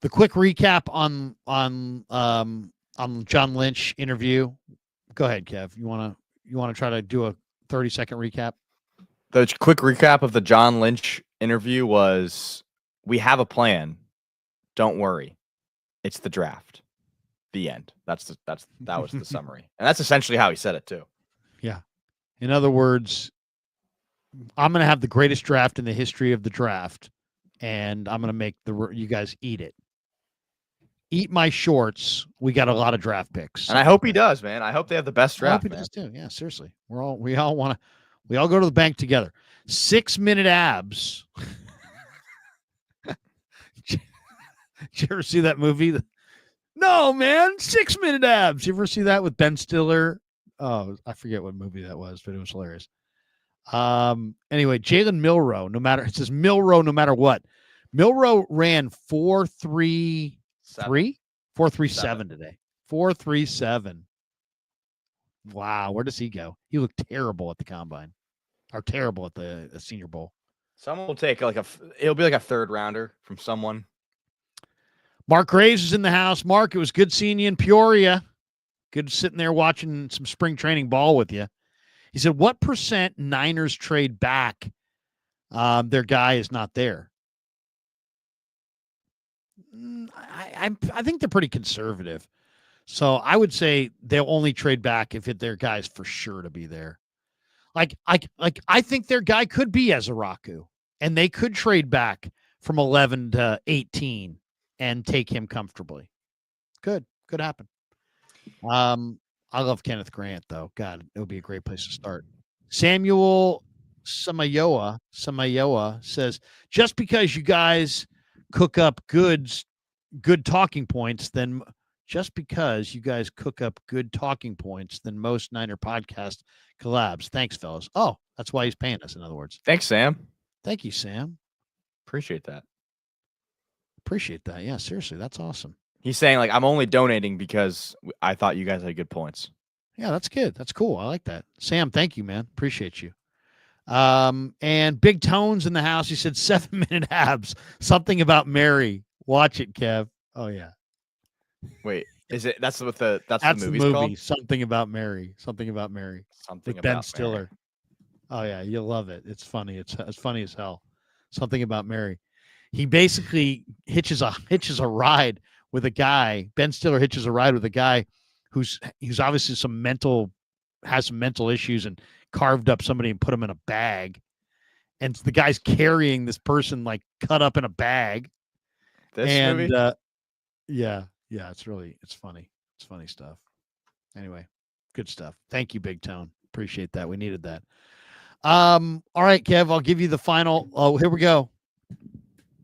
The quick recap on John Lynch interview. Go ahead, Kev. You want to try to do a 30-second recap? The quick recap of the John Lynch interview was, we have a plan. Don't worry. It's the draft. The end. That was the summary. And that's essentially how he said it too. Yeah. In other words, I'm going to have the greatest draft in the history of the draft, and I'm going to make you guys eat it. Eat my shorts. We got a lot of draft picks. And I hope he does, man. I hope they have the best draft. I hope he does too. Yeah, seriously. We all want to We all go to the bank together. 6-minute abs. Did you ever see that movie? No, man. 6-minute abs. You ever see that with Ben Stiller? Oh, I forget what movie that was, but it was hilarious. Anyway, Jalen Milroe, it says Milroe no matter what. Milroe ran 4.33, 4.37 today. 4.37. Wow, where does he go? He looked terrible at the combine, or terrible at the Senior Bowl. Someone will take it'll be like a third rounder from someone. Mark Graves is in the house. Mark, it was good seeing you in Peoria. Good sitting there watching some spring training ball with you. He said, what % Niners trade back? Their guy is not there. I think they're pretty conservative. So I would say they'll only trade back if their guy's for sure to be there. I think their guy could be Ezeraku, and they could trade back from 11 to 18 and take him comfortably. Could happen. I love Kenneth Grant, though. God, it would be a great place to start. Samuel Samayoa says, just because you guys cook up good talking points, then most Niner podcast collabs. Thanks, fellas. Oh, that's why he's paying us, in other words. Thanks, Sam. Thank you, Sam. Appreciate that. Yeah, seriously, that's awesome. He's saying, I'm only donating because I thought you guys had good points. Yeah, that's good. That's cool. I like that. Sam, thank you, man. Appreciate you. And Big Tones in the house. He said 7-minute abs. Something about Mary. Watch it, Kev. Oh, yeah. Wait, is it? That's the movie's movie called? Something About Mary. Something About Mary. Something with about Ben Stiller. Mary. Oh, yeah. You'll love it. It's funny. It's funny as hell. Something About Mary. He basically hitches a ride with a guy. Ben Stiller hitches a ride with a guy who's obviously has some mental issues and carved up somebody and put him in a bag. And the guy's carrying this person cut up in a bag. This movie? Yeah, it's funny. It's funny stuff. Anyway, good stuff. Thank you, Big Tone. Appreciate that. We needed that. All right, Kev, I'll give you the final. Oh, here we go.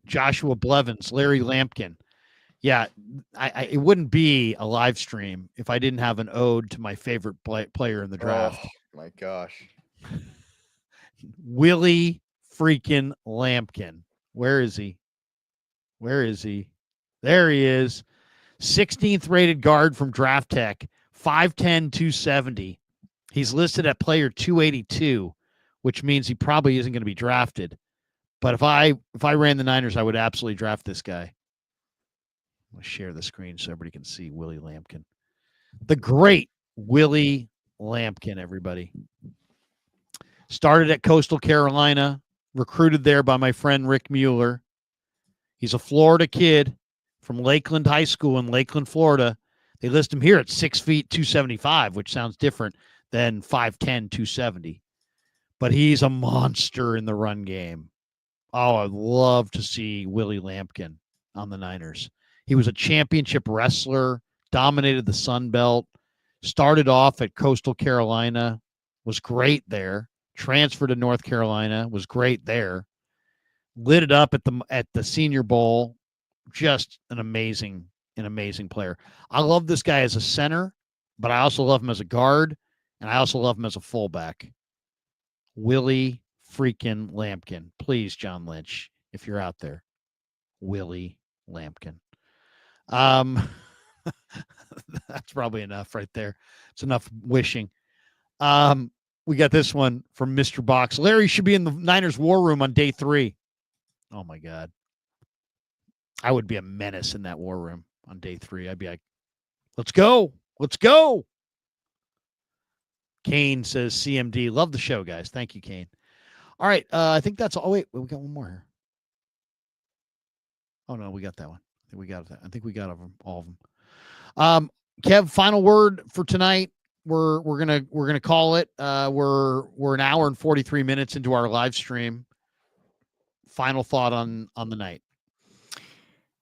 Joshua Blevins, Larry Lampkin. Yeah, it wouldn't be a live stream if I didn't have an ode to my favorite player in the draft. Oh, my gosh. Willie freaking Lampkin. Where is he? There he is. 16th rated guard from Draft Tech, 5'10", 270. He's listed at player 282, which means he probably isn't going to be drafted. But if I ran the Niners, I would absolutely draft this guy. I'm going to share the screen so everybody can see Willie Lampkin. The great Willie Lampkin, everybody. Started at Coastal Carolina, recruited there by my friend Rick Mueller. He's a Florida kid from Lakeland High School in Lakeland, Florida. They list him here at 6 feet, 275, which sounds different than 5'10", 270. But he's a monster in the run game. Oh, I'd love to see Willie Lampkin on the Niners. He was a championship wrestler, dominated the Sun Belt, started off at Coastal Carolina, was great there, transferred to North Carolina, was great there, lit it up at the Senior Bowl. Just an amazing player. I love this guy as a center, but I also love him as a guard, and I also love him as a fullback. Willie freaking Lampkin. Please, John Lynch, if you're out there. Willie Lampkin. That's probably enough right there. It's enough wishing. We got this one from Mr. Box. Larry should be in the Niners war room on day 3. Oh my God. I would be a menace in that war room on day 3. I'd be like, let's go. Kane says CMD. Love the show, guys. Thank you, Kane. All right. I think that's all. Oh, wait, we got one more here. Oh no, we got that one. I think we got all of them. Kev, final word for tonight. We're gonna call it. We're an hour and 43 minutes into our live stream. Final thought on the night.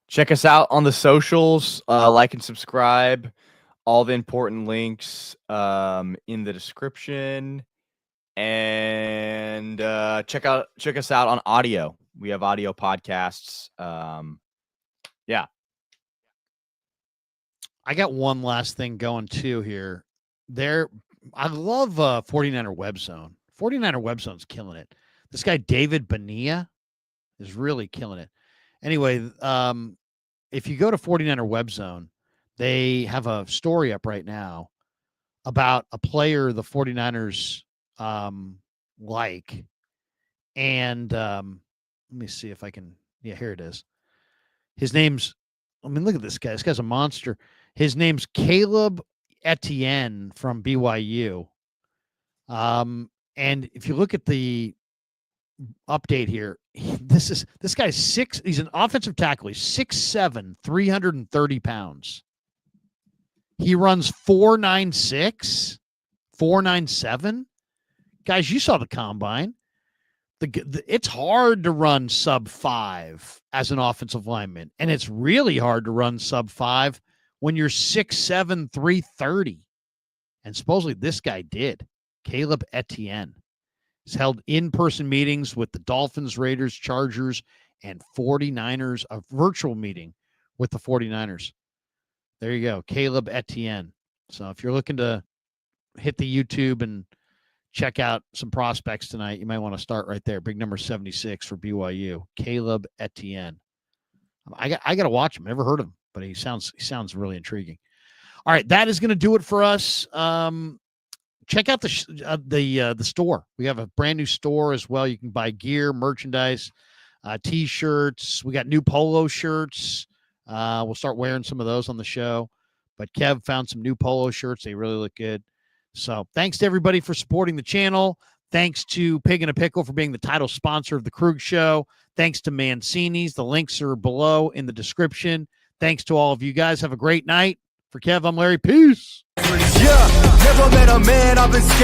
Check us out on the socials. Like and subscribe. All the important links in the description. And check us out on audio. We have audio podcasts. Yeah. I got one last thing going too here. I love 49er Web Zone. 49er Web Zone's killing it. This guy David Bonilla is really killing it. Anyway, if you go to 49er Web Zone, they have a story up right now about a player the 49ers like. And let me see if I can. Yeah, here it is. His name's, look at this guy. This guy's a monster. His name's Caleb Etienne from BYU. And if you look at the update here, this guy's he's an offensive tackle. He's 6'7", 330 pounds. He runs 4.96, 4.97. Guys, you saw the combine. It's hard to run sub 5 as an offensive lineman, and it's really hard to run sub 5 when you're 6'7", 330. And supposedly this guy did. Caleb Etienne. He's held in-person meetings with the Dolphins, Raiders, Chargers, and 49ers, a virtual meeting with the 49ers. There you go, Caleb Etienne. So if you're looking to hit the YouTube and check out some prospects tonight, you might want to start right there. Big number 76 for BYU, Caleb Etienne. I got to watch him. Never heard of him, but he sounds really intriguing. All right, that is going to do it for us. Check out the store. We have a brand new store as well. You can buy gear, merchandise, T-shirts. We got new polo shirts. We'll start wearing some of those on the show. But Kev found some new polo shirts. They really look good. So thanks to everybody for supporting the channel. Thanks to Pig in a Pickle for being the title sponsor of the Krug Show. Thanks to Mancini's. The links are below in the description. Thanks to all of you guys. Have a great night. For Kev, I'm Larry. Peace. Yeah, never met a man I've been scared.